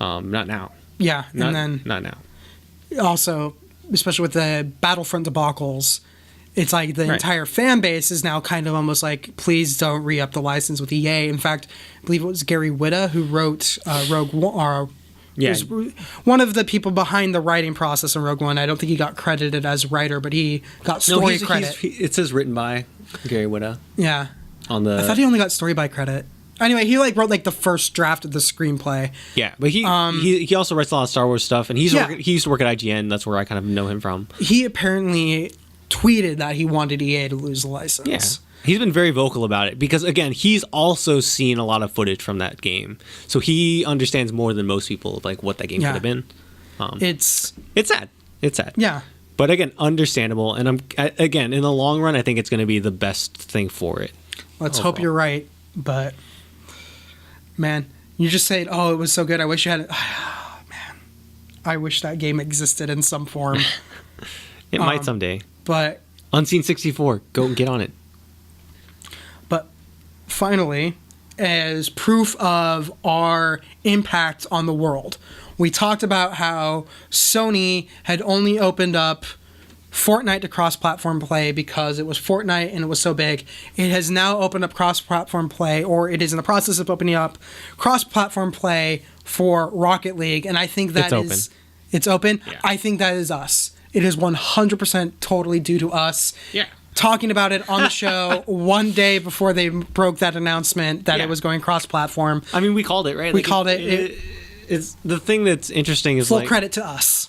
Not now. Yeah, not now. Also, especially with the Battlefront debacles, it's like the entire fan base is now kind of almost like, please don't re-up the license with EA. In fact, I believe it was Gary Whitta who wrote Rogue One. Was one of the people behind the writing process in Rogue One. I don't think he got credited as writer, but he got story credit. It says written by Gary Whitta. Yeah. I thought he only got story by credit. Anyway, he like wrote like the first draft of the screenplay. Yeah, but he also writes a lot of Star Wars stuff, and he used to work at IGN. That's where I kind of know him from. He apparently tweeted that he wanted EA to lose the license. Yeah. He's been very vocal about it because, again, he's also seen a lot of footage from that game, so he understands more than most people like what that game could have been. It's sad. It's sad. Yeah. But again, understandable, and again, in the long run, I think it's going to be the best thing for it. Let's hope you're right, but man, you just said, "Oh, it was so good. I wish you had it." Oh, man, I wish that game existed in some form. It might someday. But Unseen 64, go get on it. But finally, as proof of our impact on the world, We talked about how Sony had only opened up Fortnite to cross-platform play because it was Fortnite and it was so big. It has now opened up cross-platform play, or it is in the process of opening up cross-platform play for Rocket League, and I think that it's open. Yeah. I think that is us. It is 100% totally due to us. Yeah. Talking about it on the show one day before they broke that announcement that Yeah. it was going cross-platform. I mean, we called it, right? We called it. It's the thing that's interesting is Full like, credit to us.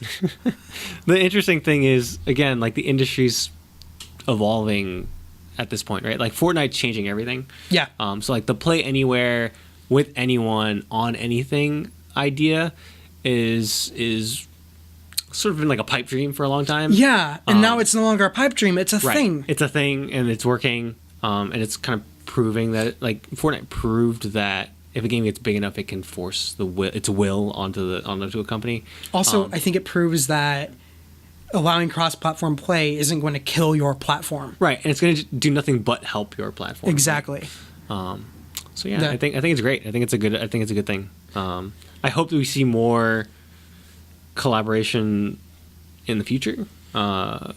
the interesting thing is, again, like the industry's evolving at this point, right? Like Fortnite's changing everything. Yeah. So like the play anywhere with anyone on anything idea is sort of been like a pipe dream for a long time. Yeah, and now it's no longer a pipe dream. It's a Right. thing. It's a thing, and it's working. And it's kind of proving that, like Fortnite proved that if a game gets big enough, it can force its will onto a company. Also, I think it proves that allowing cross-platform play isn't going to kill your platform. Right, and it's going to do nothing but help your platform. Exactly. So yeah, I think it's great. I think it's a good thing. I hope that we see more collaboration in the future. I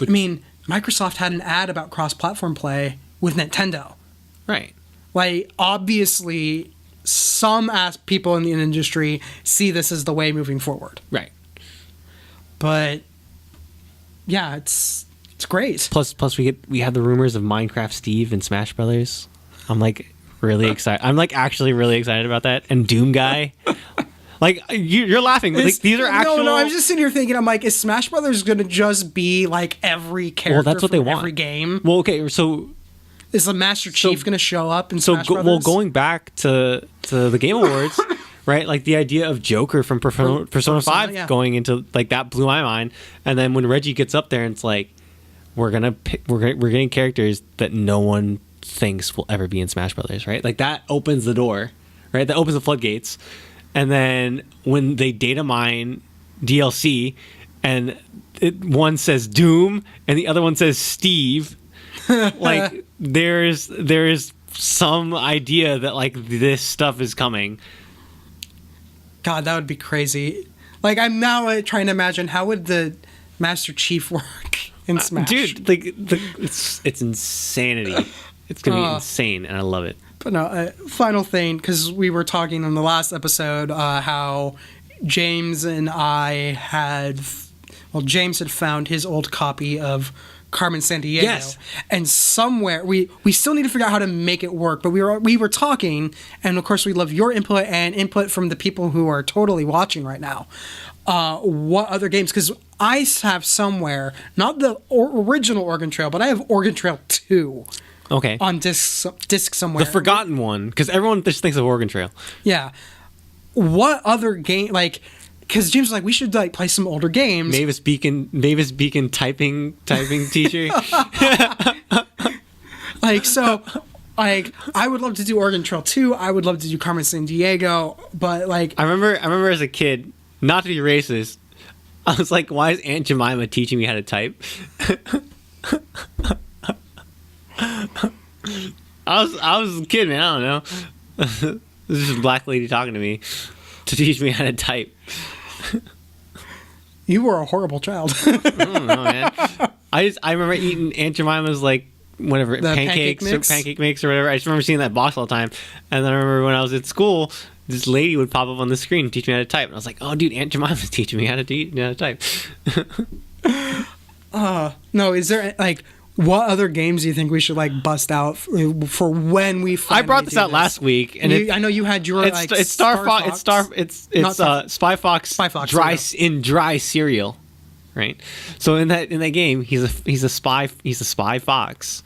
mean, Microsoft had an ad about cross-platform play with Nintendo. Right. Like, obviously, some people in the industry see this as the way moving forward. Right. But yeah, it's great. Plus we have the rumors of Minecraft Steve and Smash Brothers. I'm like really excited. I'm like actually really excited about that. And Doom Guy. Like you're laughing, but like, these are actual. No, I'm just sitting here thinking. I'm like, is Smash Brothers going to just be like every character? Well, that's what they want. Every game. Well, okay, so is the Master Chief going to show up in Smash Brothers? Well, going back to the Game Awards, right? Like the idea of Joker from Persona 5 yeah. going into like that blew my mind. And then when Reggie gets up there and it's like, we're getting characters that no one thinks will ever be in Smash Brothers, right? Like that opens the door, right? That opens the floodgates. And then when they data mine DLC and one says Doom and the other one says Steve, like there is some idea that like this stuff is coming. God, that would be crazy. Like I'm now trying to imagine how would the Master Chief work in Smash. Dude, like it's insanity. It's gonna be insane, and I love it. But no, final thing, because we were talking in the last episode how James and I James had found his old copy of Carmen Sandiego. Yes. And somewhere, we still need to figure out how to make it work, but we were talking, and of course we love your input and input from the people who are totally watching right now. What other games? Because I have somewhere, not the original Oregon Trail, but I have Oregon Trail 2. Okay. On disc somewhere. The forgotten one, because everyone just thinks of Oregon Trail. Yeah. What other game, like, because James was like, we should like play some older games. Mavis Beacon typing teacher. Like, so, like, I would love to do Oregon Trail 2. I would love to do Carmen Sandiego, but like, I remember as a kid, not to be racist, I was like, why is Aunt Jemima teaching me how to type? I was a kid, man. I don't know. This is a black lady talking to me to teach me how to type. you were a horrible child. I don't know, man. I remember eating Aunt Jemima's like whatever pancake mix or whatever. I just remember seeing that box all the time. And then I remember when I was at school, this lady would pop up on the screen and teach me how to type. And I was like, oh, dude, Aunt Jemima's teaching me how to type. No, is there like what other games do you think we should like bust out for when we finally I brought this out last week, and I know you had your it's Spy Fox dry cereal, right? So in that game, he's a spy fox,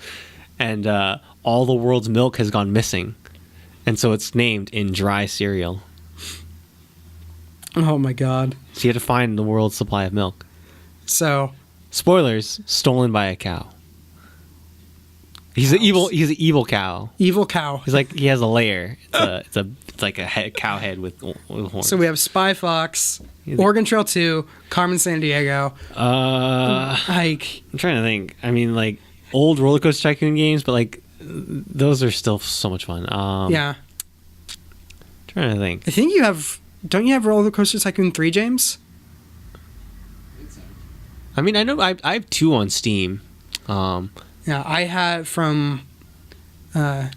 and all the world's milk has gone missing, and so it's named In Dry Cereal. Oh my god! So you had to find the world's supply of milk. So spoilers: stolen by a cow. He's an evil cow. Evil cow. He's like he has a lair. It's like a cow head with horns. So we have Spy Fox, Oregon Trail 2, Carmen Sandiego. Like I'm trying to think. I mean, like old Roller Coaster Tycoon games, but like those are still so much fun. Yeah. Trying to think. I think you have don't you have Roller Coaster Tycoon 3, James? I mean, I know I have 2 on Steam. Yeah, I have from. I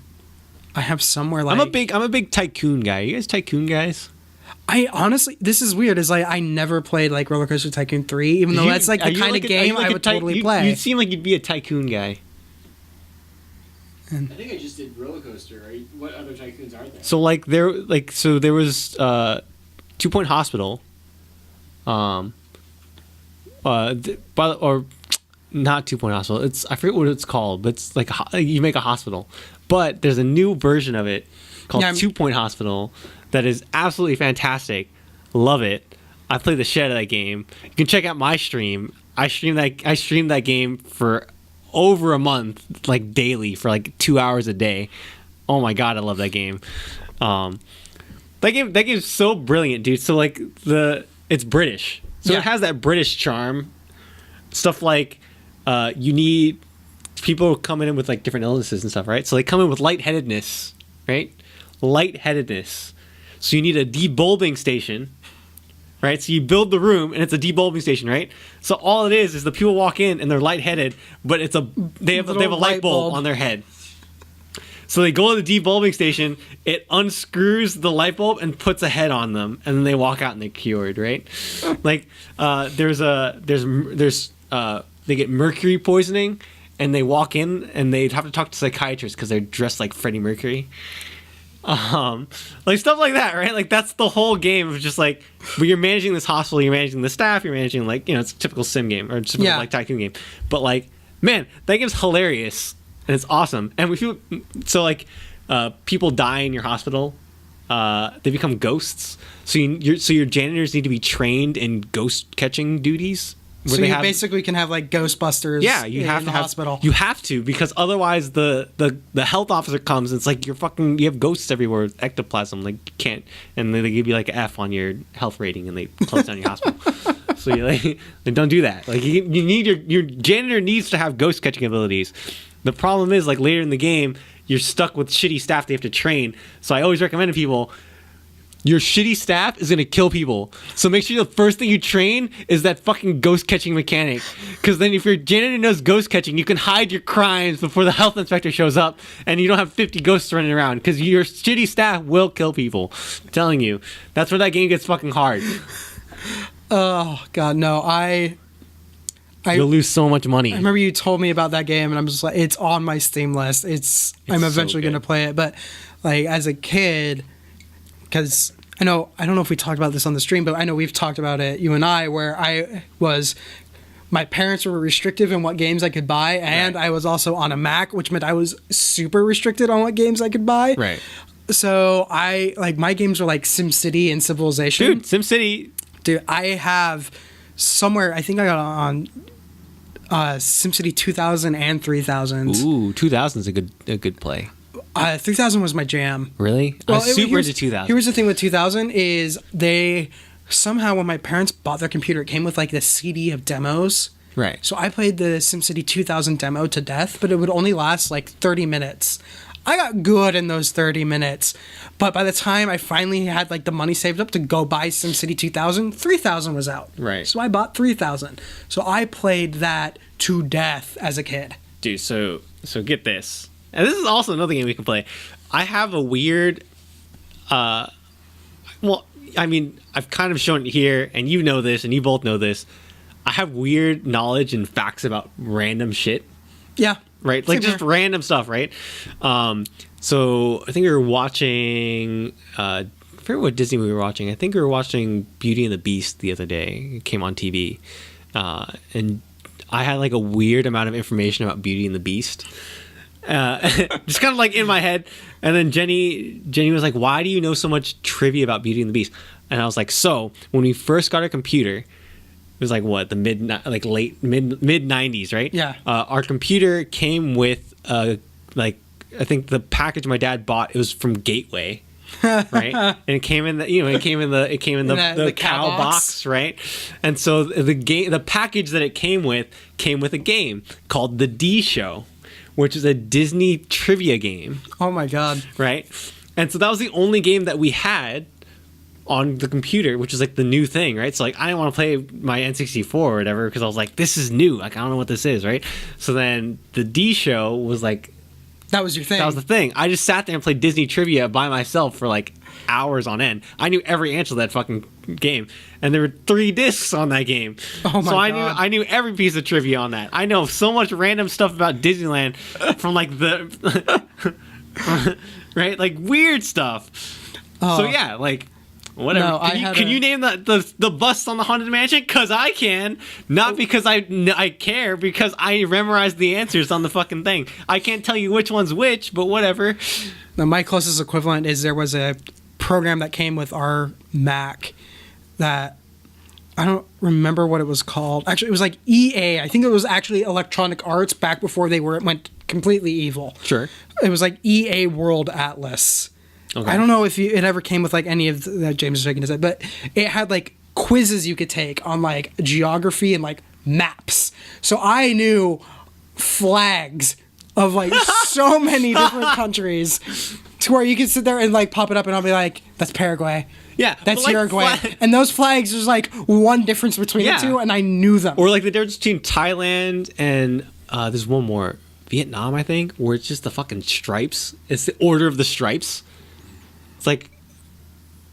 have somewhere like. I'm a big Tycoon guy. You guys Tycoon guys? I honestly, this is weird. Is like I never played like Roller Coaster Tycoon 3, even though that's like the kind of game I would totally play. You seem like you'd be a Tycoon guy. I think I just did Roller Coaster. Right? What other tycoons are there? So there was 2 Point Hospital, or not 2 Point Hospital. I forget what it's called, but it's like you make a hospital. But there's a new version of it called 2 Point Hospital that is absolutely fantastic. Love it. I played the shit out of that game. You can check out my stream. I streamed that game for over a month, like daily, for like 2 hours a day. Oh my god, I love that game. That game's so brilliant, dude. So like it's British, so it has that British charm. Stuff like you need people coming in with like different illnesses and stuff, right? So they come in with lightheadedness, right? Lightheadedness. So you need a debulbing station. Right, so you build the room and it's a debulbing station, right? So all it is the people walk in and they're lightheaded, but they have a light bulb on their head. So they go to the debulbing station, it unscrews the light bulb and puts a head on them, and then they walk out and they're cured, right? Like they get mercury poisoning, and they walk in and they'd have to talk to psychiatrists because they're dressed like Freddie Mercury. Like stuff like that, right? Like that's the whole game of just like, but you're managing this hospital, you're managing the staff, you're managing like, it's a typical sim game or typical like tycoon game. But like, man, that game's hilarious and it's awesome. And we feel so like people die in your hospital, they become ghosts. So your janitors need to be trained in ghost catching duties. So you basically can have like Ghostbusters. Yeah, you have to have hospital. You have to, because otherwise the health officer comes and it's like you have ghosts everywhere with ectoplasm, like you can't, and they give you like an F on your health rating and they close down your hospital. So you like don't do that. Like you need your janitor needs to have ghost catching abilities. The problem is like later in the game you're stuck with shitty staff they have to train. So I always recommend to people, your shitty staff is going to kill people. So make sure the first thing you train is that fucking ghost catching mechanic. Because then if your janitor knows ghost catching, you can hide your crimes before the health inspector shows up and you don't have 50 ghosts running around. Because your shitty staff will kill people. I'm telling you. That's where that game gets fucking hard. Oh, God, no. You'll lose so much money. I remember you told me about that game and I'm just like, it's on my Steam list. I'm eventually going to play it. But like as a kid, because I don't know if we talked about this on the stream, but I know we've talked about it, you and I, where my parents were restrictive in what games I could buy, and I was also on a Mac, which meant I was super restricted on what games I could buy. Right. So my games are like SimCity and Civilization. Dude, SimCity. Dude, I have somewhere, I think I got on SimCity 2000 and 3000. Ooh, 2000 is a good play. 3000 was my jam. Really? I was super into 2000. Here's the thing with 2000 is they somehow, when my parents bought their computer, it came with like this CD of demos. Right. So I played the SimCity 2000 demo to death, but it would only last like 30 minutes. I got good in those 30 minutes, but by the time I finally had like the money saved up to go buy SimCity 2000, 3000 was out. Right. So I bought 3000. So I played that to death as a kid. Dude, so get this. And this is also another game we can play. I have a weird, well, I mean, I've kind of shown it here, and you know this, and you both know this. I have weird knowledge and facts about random shit. Yeah. Right? Like just random stuff, right? So I think we were watching, I forget what Disney movie we were watching. I think we were watching Beauty and the Beast the other day. It came on TV. And I had like a weird amount of information about Beauty and the Beast. Just kind of like in my head, and then Jenny was like, "Why do you know so much trivia about Beauty and the Beast?" And I was like, "So when we first got our computer, it was like what the mid 90s, right? Yeah. Our computer came with like I think the package my dad bought, it was from Gateway." Right, and it came in the cow box, right? And so the package that it came with a game called The D Show, which is a Disney trivia game. Oh my god. Right? And so that was the only game that we had on the computer, which is like the new thing, right? So like I didn't want to play my N64 or whatever because I was like, this is new. Like I don't know what this is, right? So then the D show was like, That was your thing. that was the thing. I just sat there and played Disney trivia by myself for like hours on end. I knew every answer to that fucking game, and there were 3 discs on that game. Oh my so God. I knew every piece of trivia on that. I know so much random stuff about Disneyland from like the right, like weird stuff. Oh. So yeah, like whatever. No, Can you name the bus on the Haunted Mansion? Because I can, not because I care, because I memorized the answers on the fucking thing. I can't tell you which one's which, but whatever. Now, my closest equivalent is there was a program that came with our Mac that I don't remember what it was called. Actually, it was like EA. I think it was actually Electronic Arts back before they went completely evil. Sure. It was like EA World Atlas. Okay. I don't know if it ever came with like any of that James is shaking his head, but it had like quizzes you could take on like geography and like maps. So I knew flags of like so many different countries to where you could sit there and like pop it up and I'll be like, that's Paraguay. Yeah, That's but, like, Uruguay. And those flags, there's like one difference between Yeah. the two and I knew them. Or like the difference between Thailand and there's one more, Vietnam, I think, where it's just the fucking stripes. It's the order of the stripes. It's like,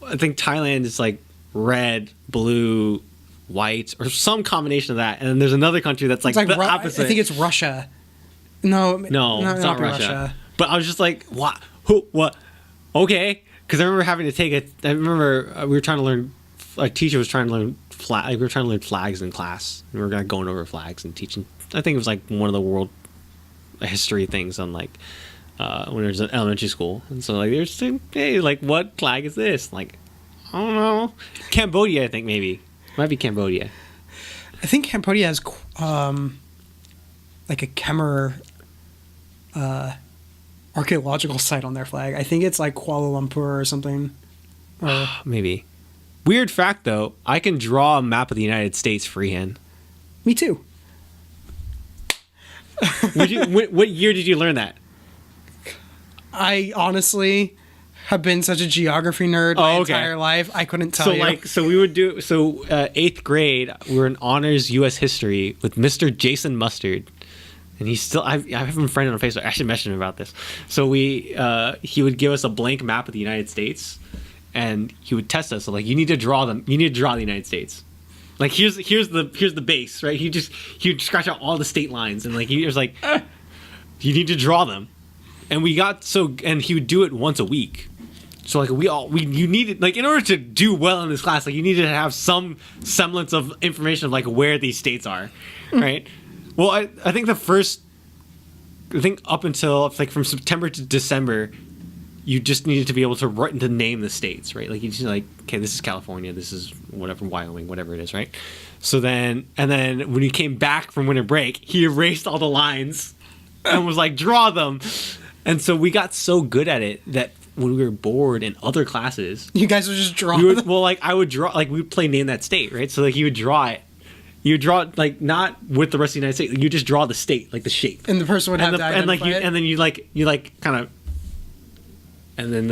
I think Thailand is like red, blue, white, or some combination of that. And then there's another country that's like, It's like the opposite. I think it's Russia. No, No, it's not be Russia. But I was just like, what? Who? What? Okay. Because I remember having to take it. I remember we were trying to learn. A teacher was trying to learn we were trying to learn flags in class. We were going over flags and teaching. I think it was like one of the world history things on like when it was in elementary school. And so like they were saying, hey, like what flag is this? Like I don't know. Cambodia, I think maybe. Might be Cambodia. I think Cambodia has like a Khmer archaeological site on their flag. I think it's like Kuala Lumpur or something. Or, Maybe. Weird fact though, I can draw a map of the United States freehand. me too. What year did you learn that? I honestly have been such a geography nerd my Oh, okay. entire life. I couldn't tell So you. like, so we would do 8th grade. We were in honors U.S. history with Mr. Jason Mustard, and he's still. I have him friended on Facebook. I should mention him about this. So he would give us a blank map of the United States, and he would test us. So like, you need to draw them. You need to draw the United States. Like here's the base, right? He would scratch out all the state lines, and like he was like, you need to draw them. And and he would do it once a week. So like you needed, like, in order to do well in this class, like you needed to have some semblance of information of like where these states are, right? Well, I think up until like from September to December, you just needed to be able to name the states, right? Like you just like, okay, this is California, this is whatever, Wyoming, whatever it is, right? So then when he came back from winter break, he erased all the lines and was like, draw them. And so we got so good at it that when we were bored in other classes, you guys would just draw. I would draw, like we would play Name That State, right? So like you would draw it. You would draw it, like not with the rest of the United States. You just draw the state, like the shape. And the person would have to identify it. And then you kind of, and then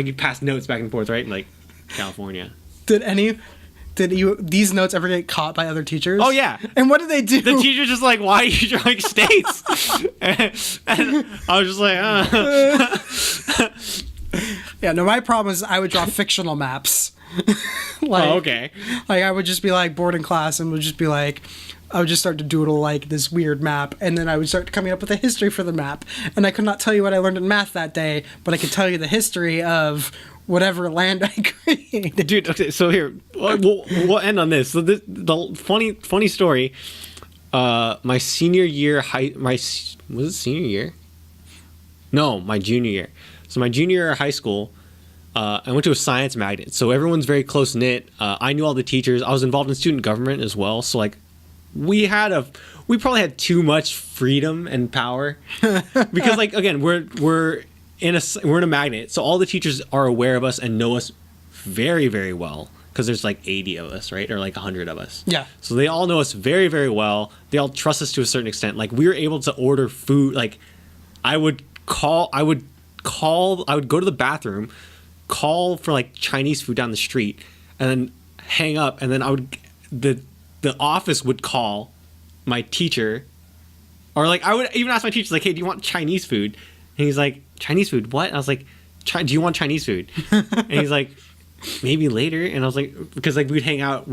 you pass notes back and forth, right? Like California. Did these notes ever get caught by other teachers? Oh yeah. And what did they do? The teacher just like, why are you drawing states? and I was just like, Yeah, no, my problem is I would draw fictional maps. Like, oh, okay. Like I would just be like bored in class and would just be like, I would just start to doodle like this weird map, and then I would start coming up with a history for the map. And I could not tell you what I learned in math that day, but I could tell you the history of whatever land I created. Dude, okay, so here we'll end on this. So the funny story. My senior year, was it senior year? No, my junior year. So my junior year of high school, I went to a science magnet. So everyone's very close knit. I knew all the teachers. I was involved in student government as well. So like, we probably had too much freedom and power because like again we're in a magnet, so all the teachers are aware of us and know us very, very well because there's like 80 of us, right, or like 100 of us. Yeah. So they all know us very, very well. They all trust us to a certain extent. Like we were able to order food. Like I would go to the bathroom, call for like Chinese food down the street and then hang up, and then the office would call my teacher, or like I would even ask my teacher like, hey, do you want Chinese food? And he's like, Chinese food, what? And I was like, do you want Chinese food? And he's like, maybe later. And I was like, because like we'd hang out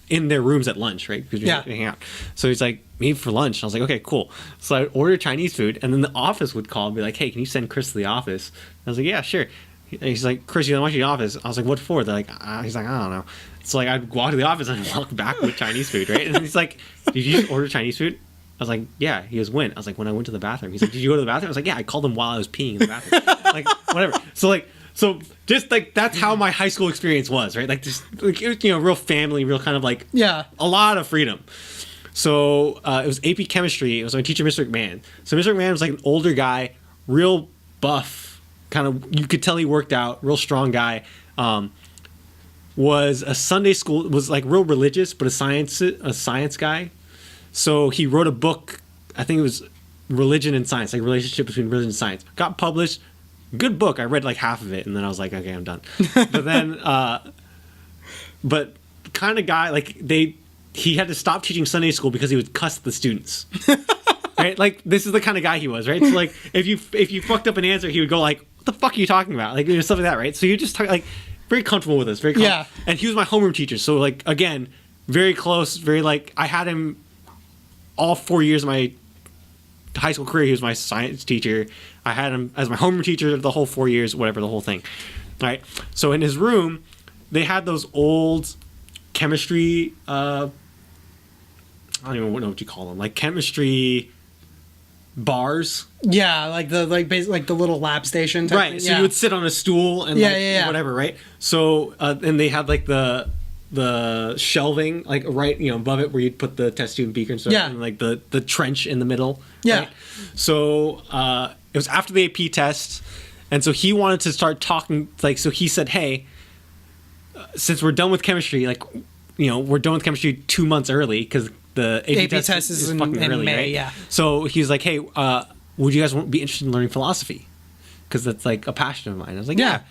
in their rooms at lunch, right? Because we'd hang out. So he's like, maybe for lunch. And I was like, okay, cool. So I ordered Chinese food, and then the office would call and be like, hey, can you send Chris to the office? And I was like, yeah, sure. And he's like, Chris, you want to the office? I was like, what for? They're like, he's like, I don't know. So like I'd walk to the office and walk back with Chinese food, right? And he's like, did you just order Chinese food? I was like, yeah. He goes, when? I was like, when I went to the bathroom. He's like, did you go to the bathroom? I was like, yeah, I called him while I was peeing in the bathroom. Like, whatever. So just like that's how my high school experience was, right? Like just like it was, real family, real kind of like a lot of freedom. So it was AP chemistry. It was my teacher, Mr. McMahon. So Mr. McMahon was like an older guy, real buff, kind of, you could tell he worked out, real strong guy. Was a Sunday school, was like real religious, but a science guy. So he wrote a book, I think it was Religion and Science, like relationship between religion and science. Got published. Good book. I read like half of it, and then I was like, okay, I'm done. But then, but kind of guy, like he had to stop teaching Sunday school because he would cuss the students. Right? Like this is the kind of guy he was, right? So like if you fucked up an answer, he would go like, what the fuck are you talking about? Like stuff like that, right? So you just talk like very comfortable with us, and he was my homeroom teacher. So like again, very close, very like I had him all 4 years of my high school career. He was my science teacher. I had him as my homeroom teacher the whole 4 years, whatever, the whole thing. All right. So in his room, they had those old chemistry. I don't even know what you call them, like chemistry bars. Yeah, like the little lab station type right thing. So you would sit on a stool and whatever, right? So and they had like the shelving like right above it where you'd put the test tube and beaker and stuff, and like the trench in the middle. Right? So it was after the AP test, and so he wanted to start talking, like, so he said, hey, since we're done with chemistry, like, we're done with chemistry 2 months early because the AP test is in fucking early, May, right? Yeah. So he was like, hey, would you guys be interested in learning philosophy? Because that's like a passion of mine. I was like, yeah.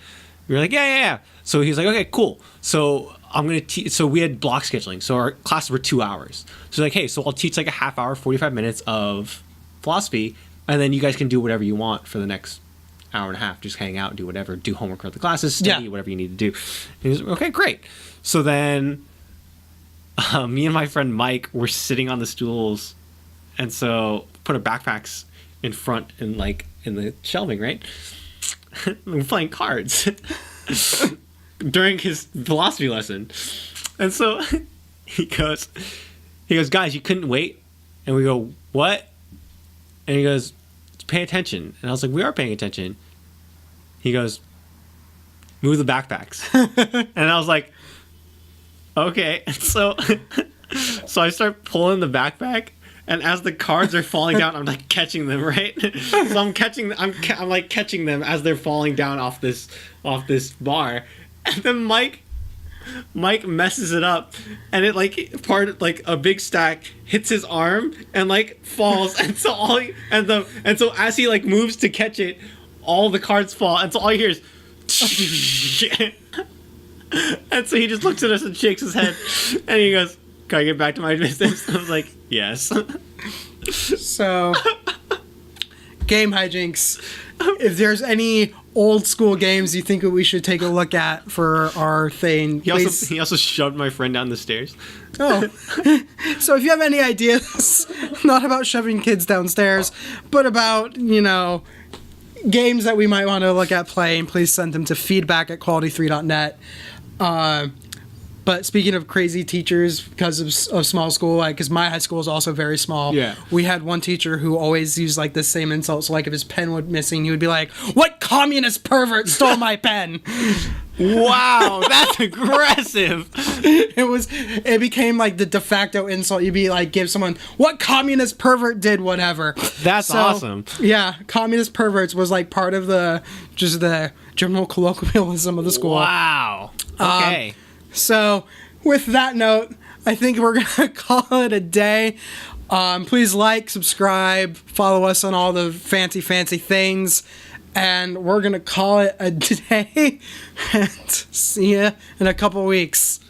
We were like, yeah. So he was like, okay, cool. So I'm going to teach. So we had block scheduling. So our classes were 2 hours. So like, hey, so I'll teach like a half hour, 45 minutes of philosophy. And then you guys can do whatever you want for the next hour and a half. Just hang out, do whatever, do homework with the classes, study, whatever you need to do. And he was like, okay, great. So then me and my friend Mike were sitting on the stools. And so put our backpacks in front and like in the shelving, right? We're playing cards during his philosophy lesson. And so he goes, guys, you couldn't wait? And we go, what? And he goes, pay attention. And I was like, we are paying attention. He goes, move the backpacks. And I was like, okay. And so I start pulling the backpack, and as the cards are falling down, I'm like catching them, right? So I'm like catching them as they're falling down off this bar. And then Mike messes it up, and it like a big stack hits his arm and like falls, and so so as he like moves to catch it, all the cards fall, and so all you hear is and so he just looks at us and shakes his head, and he goes, can I get back to my business? I was like, yes. So, game hijinks. If there's any old school games you think we should take a look at for our thing, please. He also shoved my friend down the stairs. Oh. So if you have any ideas, not about shoving kids downstairs, but about, games that we might want to look at playing, please send them to feedback@quality3.net. But speaking of crazy teachers, because of small school, because my high school is also very small, we had one teacher who always used like the same insult. So like if his pen was missing, he would be like, "What communist pervert stole my pen?" Wow, that's aggressive. It became like the de facto insult. You'd be like, give someone, "What communist pervert did whatever." That's awesome. Yeah, communist perverts was like part of the general colloquialism of the school. Wow. Okay. So, with that note, I think we're going to call it a day. Please like, subscribe, follow us on all the fancy things. And we're going to call it a day and see you in a couple weeks.